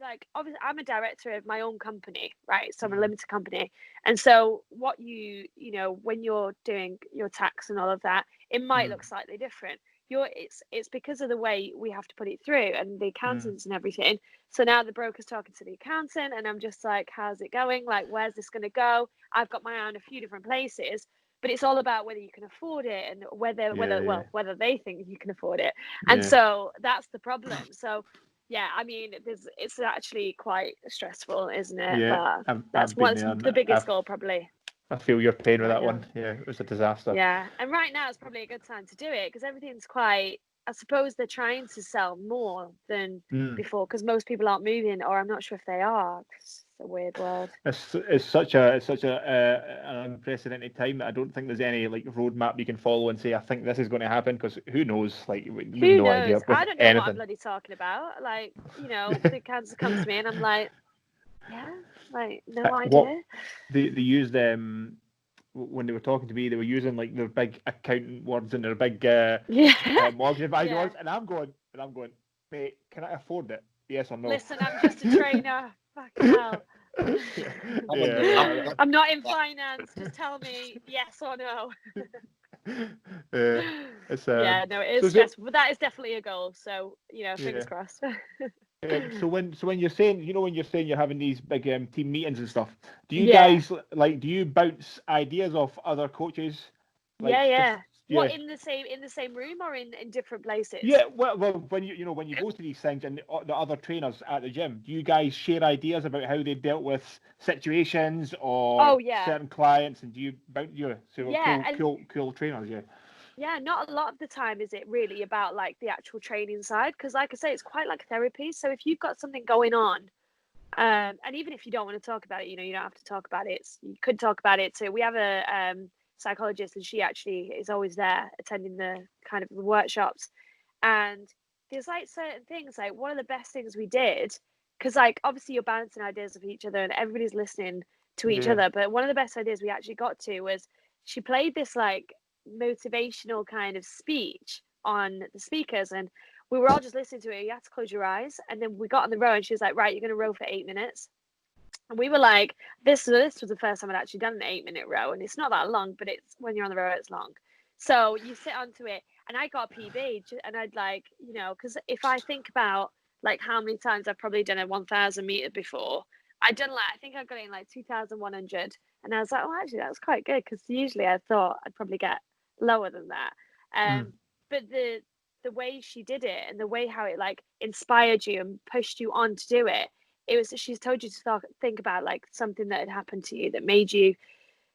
like obviously I'm a director of my own company, right? So I'm a limited company, and so what you know when you're doing your tax and all of that, it might look slightly different. It's because of the way we have to put it through and the accountants and everything. So now the broker's talking to the accountant, and I'm just like, how's it going? Like, where's this going to go? I've got my eye on a few different places. But it's all about whether you can afford it and whether they think you can afford it. And so that's the problem. So yeah, I mean, it's actually quite stressful, isn't it?
Yeah,
but that's what's the biggest goal probably.
I feel your pain with that one. Yeah, it was a disaster.
Yeah, and right now it's probably a good time to do it because everything's quite. I suppose they're trying to sell more than before because most people aren't moving, or I'm not sure if they are. It's a weird world.
It's such an unprecedented time that I don't think there's any like roadmap you can follow and say I think this is going to happen because who knows? Like
who knows?
Idea
I don't know
anything.
what I'm bloody talking about. Like the cancer comes to me and I'm like, like no idea.
They used when they were talking to me, they were using like their big accountant words and their big mortgage advisor words, and I'm going, mate, can I afford it? Yes or no?
Listen, I'm just a trainer. Fucking hell. I'm not in finance. Just tell me yes or no. No, it is stressful, but that is definitely a goal. So fingers crossed.
So when you're saying you're having these big team meetings and stuff, do you guys do you bounce ideas off other coaches?
What in the same room or in different places?
Yeah, well, when you go to these things and the other trainers at the gym, do you guys share ideas about how they dealt with situations or certain clients, and do you bounce cool trainers?
Yeah, not a lot of the time is it really about like the actual training side because, like I say, it's quite like therapy. So if you've got something going on, and even if you don't want to talk about it, you don't have to talk about it. You could talk about it too. We have a psychologist, and she actually is always there attending the kind of the workshops. And there's like certain things, like one of the best things we did, because like obviously you're bouncing ideas of each other and everybody's listening to each other. But one of the best ideas we actually got to was she played this like motivational kind of speech on the speakers, and we were all just listening to it. You had to close your eyes, and then we got on the row and she was like, right, you're going to row for 8 minutes. And we were like, this was the first time I'd actually done an 8-minute row, and it's not that long, but it's when you're on the row it's long. So you sit onto it, and I got a PB, and I'd like, because if I think about like how many times I've probably done a 1,000 meter before, I think I got it in like 2,100, and I was like, oh, actually that was quite good because usually I thought I'd probably get lower than that. But the way she did it and the way how it like inspired you and pushed you on to do it, she's told you to think about like something that had happened to you that made you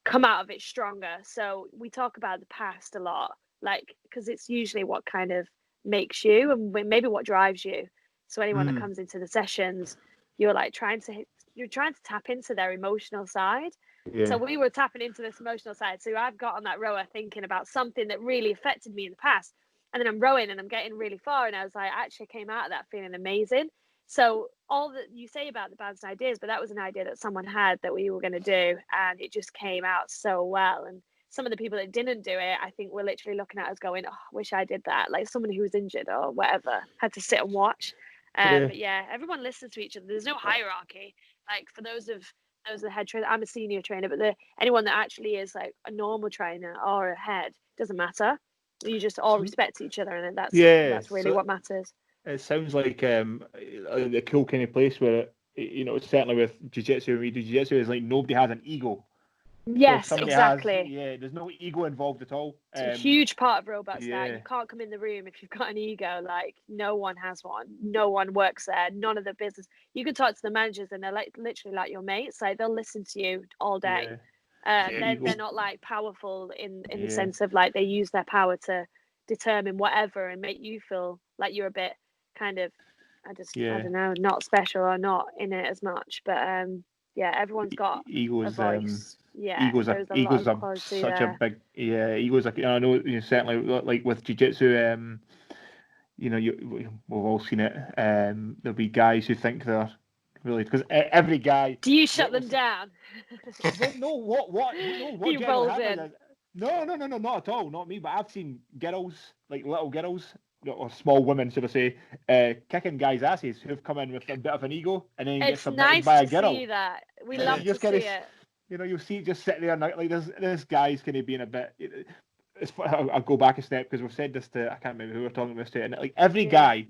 come out of it stronger. So we talk about the past a lot, like because it's usually what kind of makes you and maybe what drives you. So anyone that comes into the sessions, you're trying to tap into their emotional side. So we were tapping into this emotional side. So I've got on that rower thinking about something that really affected me in the past, and then I'm rowing and I'm getting really far, and I was like, actually came out of that feeling amazing. So all that you say about the bands and ideas, but that was an idea that someone had that we were going to do, and it just came out so well. And some of the people that didn't do it, I think, were literally looking at us going, "Oh, I wish I did that." Like someone who was injured or whatever had to sit and watch. But yeah, everyone listens to each other. There's no hierarchy. Like for those of the head trainers, I'm a senior trainer, but anyone that actually is like a normal trainer or a head, doesn't matter. You just all respect each other, and that's really what matters.
It sounds like the cool kind of place where certainly with jiu-jitsu, when we do jiu-jitsu, is like nobody has an ego.
Yes, exactly.
There's no ego involved at all.
It's a huge part of Robots that you can't come in the room if you've got an ego. Like no one has one. No one works there. None of the business. You can talk to the managers and they're like literally like your mates. Like they'll listen to you all day. They're not like powerful in the sense of like they use their power to determine whatever and make you feel like you're a bit kind of I don't know, not special or not in it as much. But everyone's got
egos,
a voice.
Egos are such a big egos. I know certainly like with jiu-jitsu, we've all seen it. There'll be guys who think they're really because every guy.
Do you shut them down?
No, what
he rolls in.
No, not at all, not me. But I've seen girls, like little girls or small women, should I say, kicking guys' asses who've come in with a bit of an ego and then get submitted by a girl.
It's nice to see that. We love to see it.
You'll see it just sitting there like this guy's kind of being a bit. I'll go back a step because we've said this to I can't remember who we're talking about today, and like every guy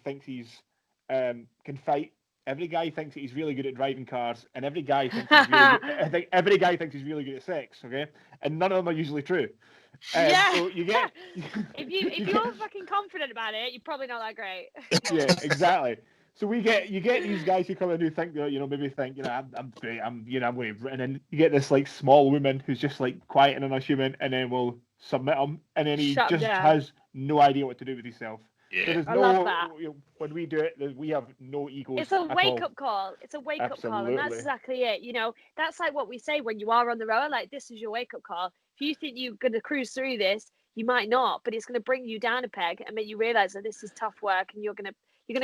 thinks he's can fight. Every guy thinks that he's really good at driving cars, and every guy thinks he's really good, I think every guy thinks he's really good at sex. Okay, and none of them are usually true. So you get
if you're fucking confident about it, you're probably not that great.
Yeah, exactly. So you get these guys who come in who think maybe think I'm great, I'm going to, and then you get this like small woman who's just like quiet and unassuming, and then we'll submit him, and then he just has no idea what to do with himself.
Yeah,
I love that. When we do it, we have no egos.
It's a wake-up call. It's a wake-up call, and that's exactly it. That's like what we say when you are on the road. Like, this is your wake-up call. If you think you're going to cruise through this, you might not, but it's going to bring you down a peg and make you realize that this is tough work, and you're going to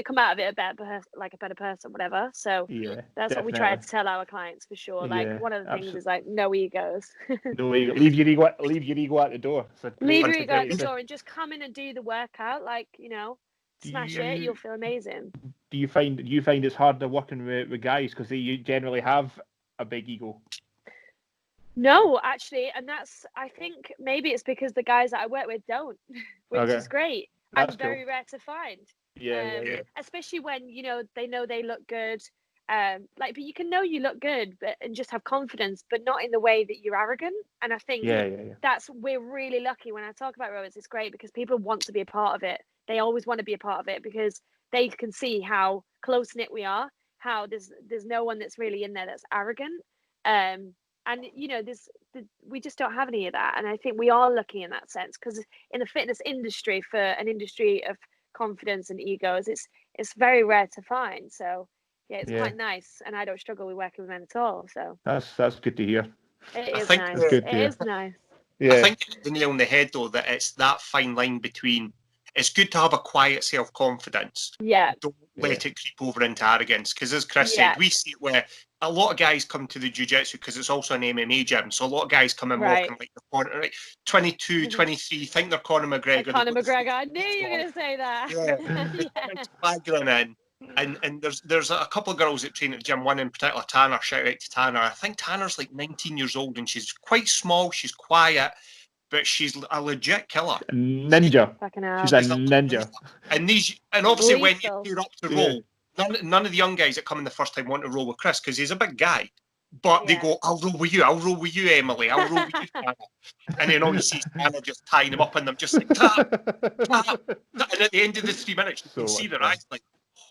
come out of it a better person, whatever. So that's what we try to tell our clients for sure. Like one of the things is like no egos.
No ego. Leave your ego at the door.
Leave your ego at the door and just come in and do the workout. Like smash it. You'll feel amazing.
Do you find it's harder working with guys because they generally have a big ego?
No, actually, and I think maybe it's because the guys that I work with don't, which is great. That's very rare to find.
Yeah.
Especially when they know they look good. But you can know you look good, and just have confidence, but not in the way that you're arrogant. And I think we're really lucky. When I talk about robots, it's great because people want to be a part of it. They always want to be a part of it because they can see how close knit we are. How there's no one that's really in there that's arrogant. And we just don't have any of that. And I think we are lucky in that sense because in the fitness industry, for an industry of confidence and egos, it's very rare to find. So it's quite nice, and I don't struggle with working with men at all. So
that's good to hear.
It is nice. It is nice.
Yeah.
I think it's the nail on the head though, that it's that fine line between it's good to have a quiet self-confidence.
Yeah.
Don't let it creep over into arrogance. Because as Chris said, we see it where a lot of guys come to the jiu-jitsu because it's also an MMA gym. So a lot of guys come in walking like the corner, like 22, 23, think they're Conor McGregor.
Like Conor McGregor. I knew you were going to say that.
Yeah. Swaggering in. And there's a couple of girls that train at the gym, one in particular, Tanner, shout out to Tanner. I think Tanner's like 19 years old and she's quite small, she's quiet, but she's a legit killer.
Ninja. She's a ninja.
And obviously when you're up to roll, none of the young guys that come in the first time want to roll with Chris because he's a big guy. But they go, I'll roll with you, Emily, I'll roll with you, Tanner. And then all you see is Tanner just tying them up and them just like, tap. And at the end of the 3 minutes, you can see their eyes like,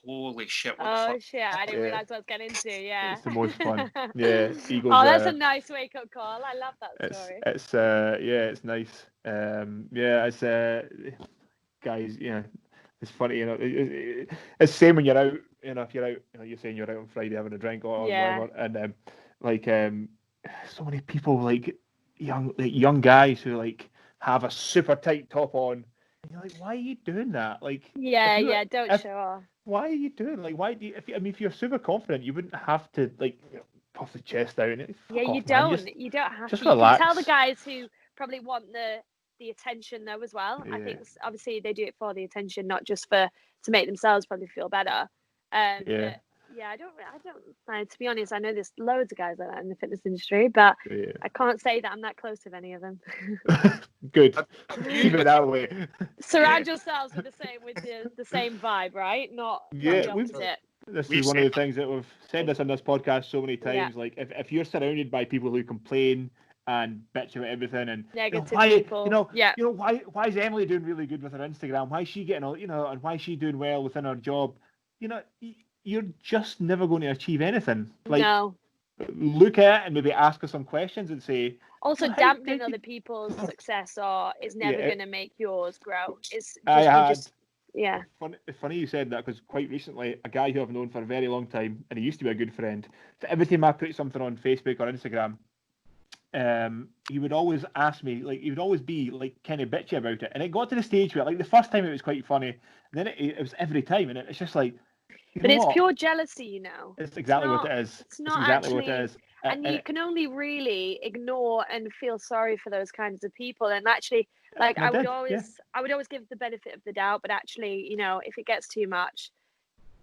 holy shit, what the fuck?
Shit, I didn't realise what I was getting into,
It's the most fun. Yeah, Eagles.
Oh, that's a nice wake-up call. I love that story.
It's nice. It's guys, it's funny, it's the same when you're out, if you're out, you're saying you're out on Friday having a drink or whatever, and so many people, like young guys who like have a super tight top on, and you're like, why are you doing that? Like,
don't show off.
why are you doing? Like, why do you? If you're super confident, you wouldn't have to like puff the chest out. And
Yeah, you
man.
don't. You don't have
just
to. You
relax.
can tell the guys who probably want the attention though as well. I think obviously they do it for the attention, not just to make themselves probably feel better.
Yeah.
But yeah, I don't. To be honest, I know there's loads of guys like that in the fitness industry, but I can't say that I'm that close with any of them.
Good. Keep it that way.
Surround yourselves with the same vibe, right? Not the opposite.
This is one of the things that we've said this on this podcast so many times. Like, if you're surrounded by people who complain and bitch about everything and
negative
people, why is Emily doing really good with her Instagram? Why is she getting all, and why is she doing well within her job? You're just never going to achieve anything. Like,
no.
Look at it and maybe ask her some questions and say.
Also, dampening other people's success is never going to make yours grow. It's just,
Funny you said that, because quite recently a guy who I've known for a very long time, and he used to be a good friend, so every time I put something on Facebook or Instagram, he would always ask me, like, he would always be like kind of bitchy about it, and it got to the stage where, like, the first time it was quite funny, and then it was every time, and it's just like,
but it's pure jealousy,
It's exactly what it is.
It's not
exactly
actually,
what it is.
And you can only really ignore and feel sorry for those kinds of people. And actually, like, I would always give the benefit of the doubt, but actually, if it gets too much,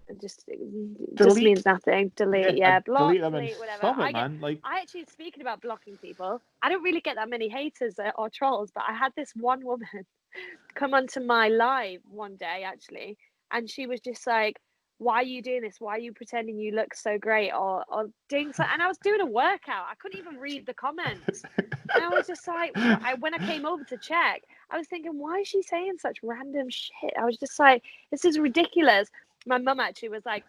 it just means nothing. Delete, block, delete, whatever.
Stop it, man.
I actually, speaking about blocking people, I don't really get that many haters or trolls, but I had this one woman come onto my live one day, actually, and she was just like, why are you doing this? Why are you pretending you look so great or doing so? And I was doing a workout. I couldn't even read the comments. And I was just like, when I came over to check, I was thinking, why is she saying such random shit? I was just like, this is ridiculous. My mum actually was like,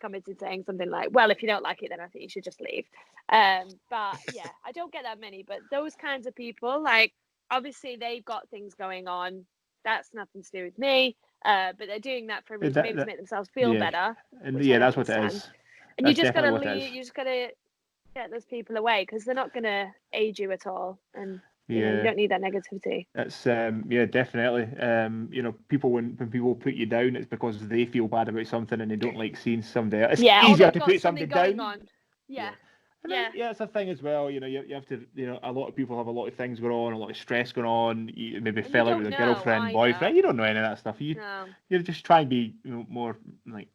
commented saying something like, well, if you don't like it, then I think you should just leave. But yeah, I don't get that many. But those kinds of people, like, obviously they've got things going on. That's nothing to do with me. But they're doing that for maybe to make themselves feel better.
And that's what it is.
And you just gotta leave. You just gotta get those people away, because they're not gonna aid you at all. And you don't need that negativity.
It's definitely. People when people put you down, it's because they feel bad about something and they don't like seeing somebody else. It's easier to put somebody down. It's a thing as well. You have to. A lot of people have a lot of things going on, a lot of stress going on. You maybe fell out with a girlfriend, boyfriend. You don't know any of that stuff. You just try and be more like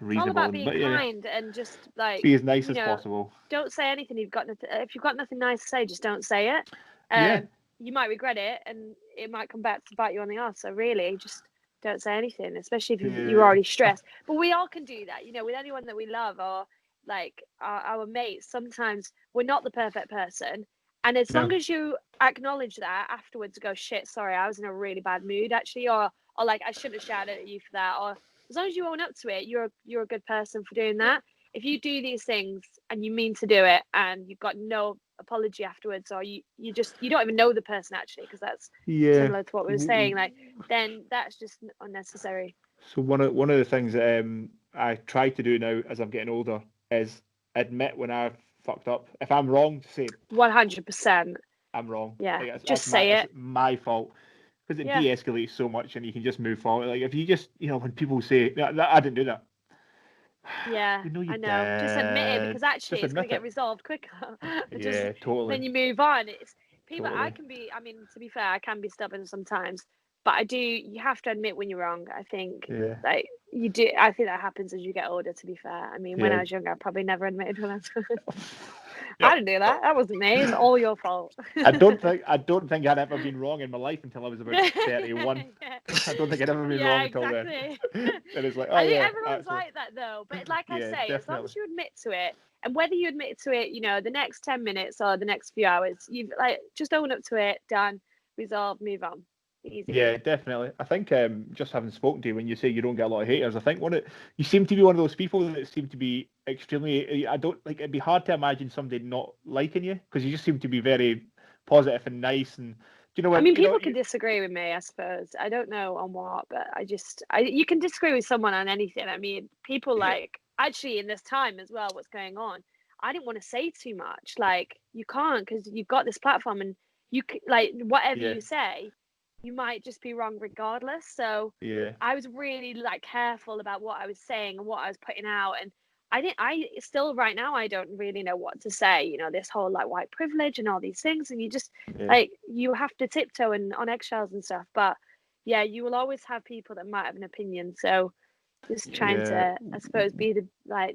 reasonable.
It's all about being kind and just like
be as nice as possible.
Don't say anything. If you've got nothing nice to say, just don't say it. You might regret it, and it might come back to bite you on the arse. So really, just don't say anything, especially if you're already stressed. But we all can do that, with anyone that we love, or like our mates. Sometimes we're not the perfect person, and as long as you acknowledge that afterwards, go, shit, sorry, I was in a really bad mood actually, or like, I shouldn't have shouted at you for that, or as long as you own up to it, you're a good person for doing that. If you do these things and you mean to do it, and you've got no apology afterwards, or you don't even know the person actually, because that's similar to what we were saying, like, then that's just unnecessary.
So one of the things that I try to do now as I'm getting older is admit when I've fucked up. If I'm wrong, to say
100%.
I'm wrong.
Yeah, just say it.
It's my fault, because it de-escalates so much, and you can just move forward. Like, if you just, when people say, I didn't do that.
Yeah, I know.
Did.
Just admit it, because actually it's going to get resolved quicker.
Totally.
Then you move on. It's people.
Totally.
I can be. I mean, to be fair, I can be stubborn sometimes, but you have to admit when you're wrong. I think, like, you do. I think that happens as you get older. To be fair, I mean, when I was younger, I probably never admitted when I was. I didn't do that. That wasn't me. It's all your fault.
I don't think I'd ever been wrong in my life until I was about 31. I don't think I'd ever been wrong until then. And it's like,
I think everyone's like that though. But like I say, definitely. As long as you admit to it, and whether you admit to it, the next 10 minutes or the next few hours, you've just own up to it, done, resolve, move on. Easy.
Yeah, definitely. I think just having spoken to you, when you say you don't get a lot of haters, I think you seem to be one of those people that seem to be extremely. I don't like. It'd be hard to imagine somebody not liking you, because you just seem to be very positive and nice. And
I mean, people can disagree with me, I suppose. I don't know on what, but you can disagree with someone on anything. I mean, people actually in this time as well, what's going on, I didn't want to say too much. Like, you can't, because you've got this platform, and you like whatever you say, you might just be wrong regardless. So
Yeah.
I was really like careful about what I was saying and what I was putting out, and I still right now I don't really know what to say. You know, this whole like white privilege and all these things, and you just like you have to tiptoe and on eggshells and stuff. But yeah, you will always have people that might have an opinion. So just trying to, I suppose, be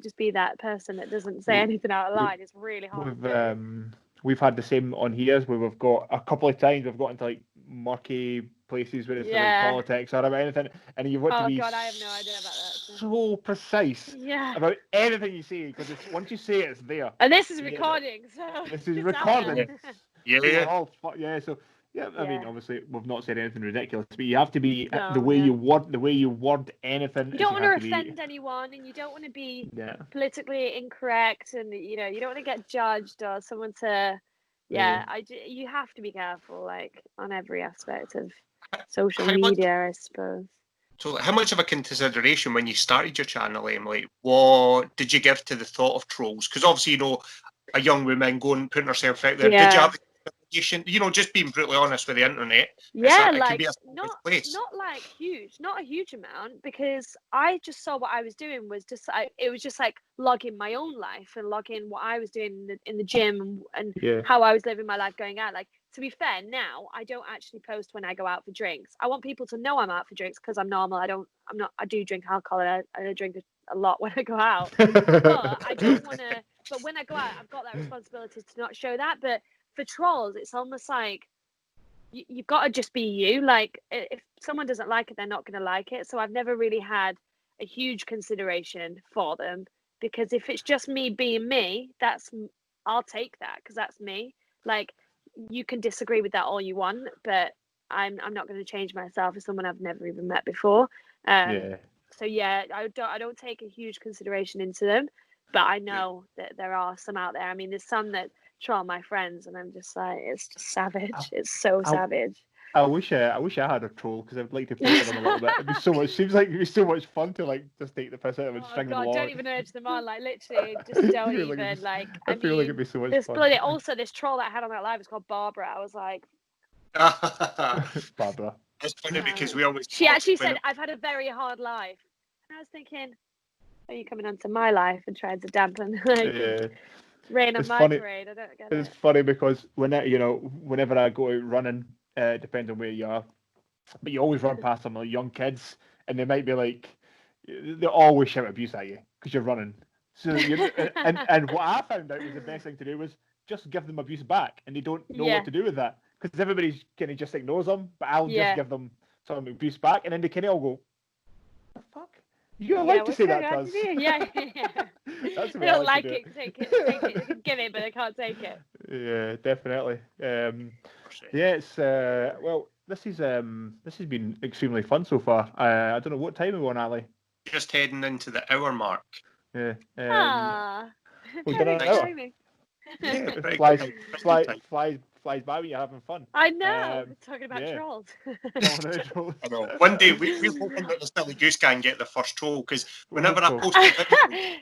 just be that person that doesn't say anything out of line is really hard to do.
We've had the same on here where we've got a couple of times we've got into like murky places where it's like politics or about anything, and you've got to be
God, I have no idea about that.
so precise about anything you say, because once you say it, it's there.
And this is recording, so
this is recording.
Yeah.
So I mean, obviously we've not said anything ridiculous, but you have to be the way you word anything.
You don't want to offend anyone, and you don't want to be politically incorrect, and you don't want to get judged or someone to you have to be careful, like on every aspect of social media, I suppose.
So how much of a consideration when you started your channel, Emily, what did you give to the thought of trolls? Because obviously, a young woman going putting herself out there.
Yeah.
Did you have just being brutally honest with the internet?
Yeah,
like
not like huge, not a huge amount, because I just saw what I was doing was just it was just like logging my own life and logging what I was doing in the gym and how I was living my life going out. Like, to be fair, now I don't actually post when I go out for drinks. I want people to know I'm out for drinks because I'm normal. I do drink alcohol, and I drink a lot when I go out. But I don't want to. But when I go out, I've got that responsibility to not show that. But for trolls, it's almost like you've got to just be you. Like, if someone doesn't like it, they're not going to like it. So I've never really had a huge consideration for them, because if it's just me being me, I'll take that, because that's me. Like, you can disagree with that all you want, but I'm not going to change myself as someone I've never even met before. So I don't take a huge consideration into them, but I know that there are some out there. I mean, there's some that troll my friends, and I'm just like, it's just savage. It's so savage.
I wish I had a troll, because I'd like to play with them a little bit. It'd be so much. Seems like it'd be so much fun to like just take the piss out of them and string them along.
Don't even urge them on. Like, literally, just don't even like.
I feel like it'd be so much fun.
Also, this troll that I had on that live is called Barbara. I was like,
Barbara.
It's funny because we always.
She actually said, "I've had a very hard life," and I was thinking, "Are you coming onto my life and trying to dampen rain on my parade?" I don't get it.
It's funny because whenever I go out running, depends on where you are, but you always run past some young kids, and they might be like, they always shout abuse at you because you're running. So and what I found out was the best thing to do was just give them abuse back, and they don't know what to do with that, because everybody kind of just ignores them. But I'll just give them some abuse back, and then they kind of all go, "What the fuck? You're allowed to say that to us."
Yeah.
That's
they don't like it. Take it. You can give it, but they can't take it.
Yeah, definitely. It's well, this has been extremely fun so far. I don't know what time we're on, Ali.
Just heading into the hour mark.
Yeah.
We've
done an hour.
Yeah,
flies by when you're having fun.
I know. We're talking about trolls.
I know. One day we're hoping that the Silly Goose Gang get the first troll, because whenever I post the video,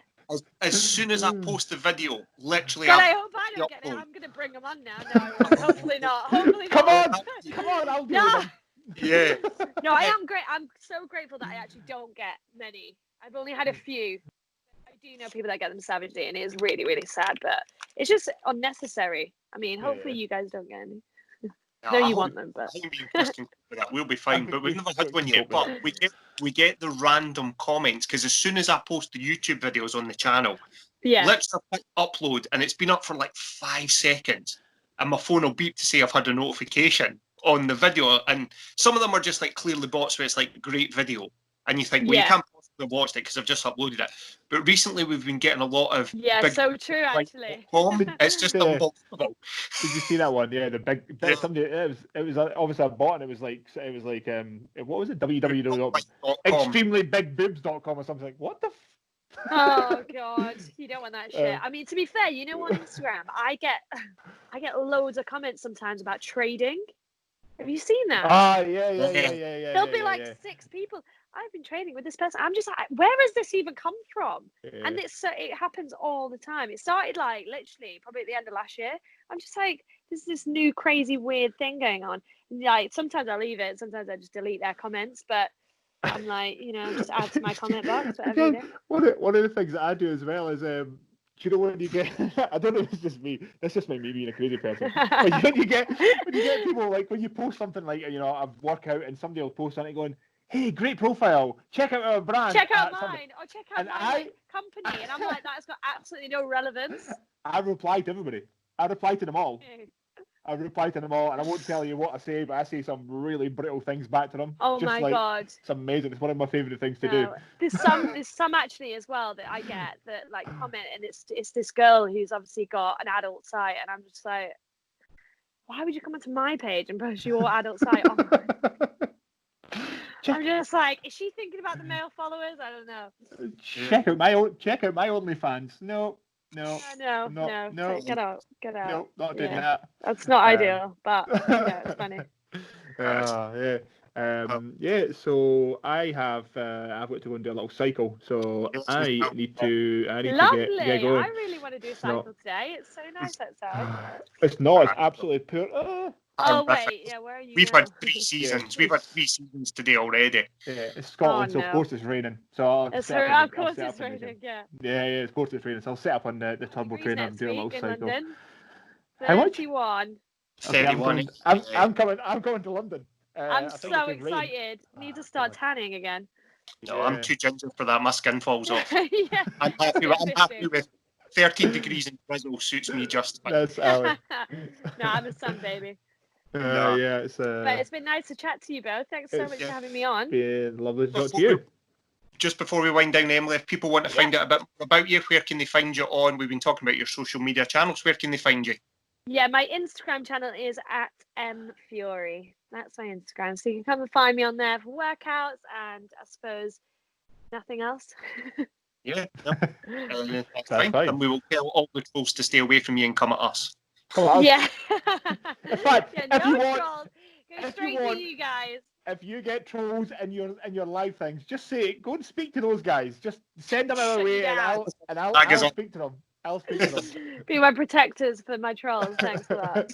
as soon as I post the video, literally.
God, I hope I don't get it. I'm gonna bring them on now. No, hopefully not.
Come on, I'll do them.
Yeah.
No, I am great. I'm so grateful that I actually don't get many. I've only had a few. I do know people that get them savagely, and it is really, really sad, but it's just unnecessary. I mean, hopefully you guys don't get any. No, you want them, but
we'll be fine. But we've never had one yet. But we get the random comments, because as soon as I post the YouTube videos on the channel, let's upload, and it's been up for like 5 seconds, and my phone will beep to say I've had a notification on the video, and some of them are just like clearly bots where it's like great video, and you think, well, you can't possibly watch it because I've just uploaded it. But recently we've been getting a lot of
so true, actually.
It's just unbelievable.
Did you see that one? Yeah, the big somebody. It was obviously a bot, and it was like what was it? www.extremelyBigBoobs.com or something. Like, what the?
Oh God, you don't want that shit. I mean, to be fair, on Instagram, I get loads of comments sometimes about trading. Have you seen that?
Yeah.
There'll be like 6 people. I've been trading with this person. I'm just like, where has this even come from? Yeah. And it happens all the time. It started like literally probably at the end of last year. I'm just like, there's this new crazy weird thing going on. Like sometimes I leave it, sometimes I just delete their comments, but I'm like, just add to my comment box, whatever you do.
One of the things that I do as well is, do you know when you get? I don't know if it's just me. That's just me being a crazy person. But when you get people like when you post something like a workout and somebody will post something going, "Hey, great profile! Check out our brand.
Check out
something."
mine, or check out my company, and I'm like, that's got absolutely no relevance.
I reply to everybody. I reply to them all. And I won't tell you what I say, but I say some really brittle things back to them.
Oh
Just
my God.
It's amazing. It's one of my favourite things to do.
There's some actually as well that I get that like comment, and it's this girl who's obviously got an adult site, and I'm just like, why would you come onto my page and post your adult site on mine? I'm just like, is she thinking about the male followers? I don't know.
Check out my OnlyFans. No.
Get out.
No, not doing that.
That's not ideal, but it's funny.
So I have I've got to go and do a little cycle. So I need to get going.
I really want to do a cycle today. It's so nice outside.
It's not. It's absolutely poor.
Oh wait, yeah. Where are you?
We've had 3 seasons. We've had 3 seasons today already.
Yeah, it's Scotland, so of course it's raining. So
of course it's raining.
Yeah, of course it's raining. So I'll set up on the turbo trainer and do a little cycle.
London?
How much?
31.
31.
I'm coming to London.
I'm so excited. Need to start tanning again.
No, I'm too ginger for that. My skin falls off.
Yeah.
I'm happy with 13 degrees and drizzle suits me just fine.
That's Alan.
No, I'm a sun baby.
No.
Yeah,
but it's been nice to chat to you both. Thanks so much for having me on.
Yeah, lovely to talk to you.
Just before we wind down, Emily, if people want to find out a bit more about you, where can they find you on? We've been talking about your social media channels. Where can they find you?
Yeah, my Instagram channel is @mfurey. That's my Instagram. So you can come and find me on there for workouts and I suppose nothing else.
Yeah, that's fine. And we will tell all the trolls to stay away from you and come at us.
Yeah.
In fact, if you want,
trolls. Go straight to you guys.
If you get trolls in your live things, just say go and speak to those guys. Just send them our way, and I'll speak to them. I'll speak to them.
Be my protectors for my trolls. Thanks for that.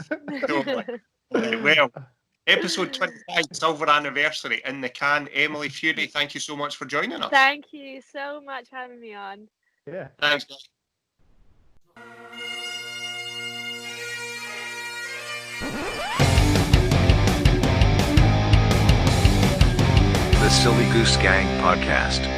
Well, episode 25, silver anniversary in the can. Emily Furey, thank you so much for joining us.
Thank you so much for having me on.
Yeah.
Thanks, guys.
The Silly Goose Gang Podcast.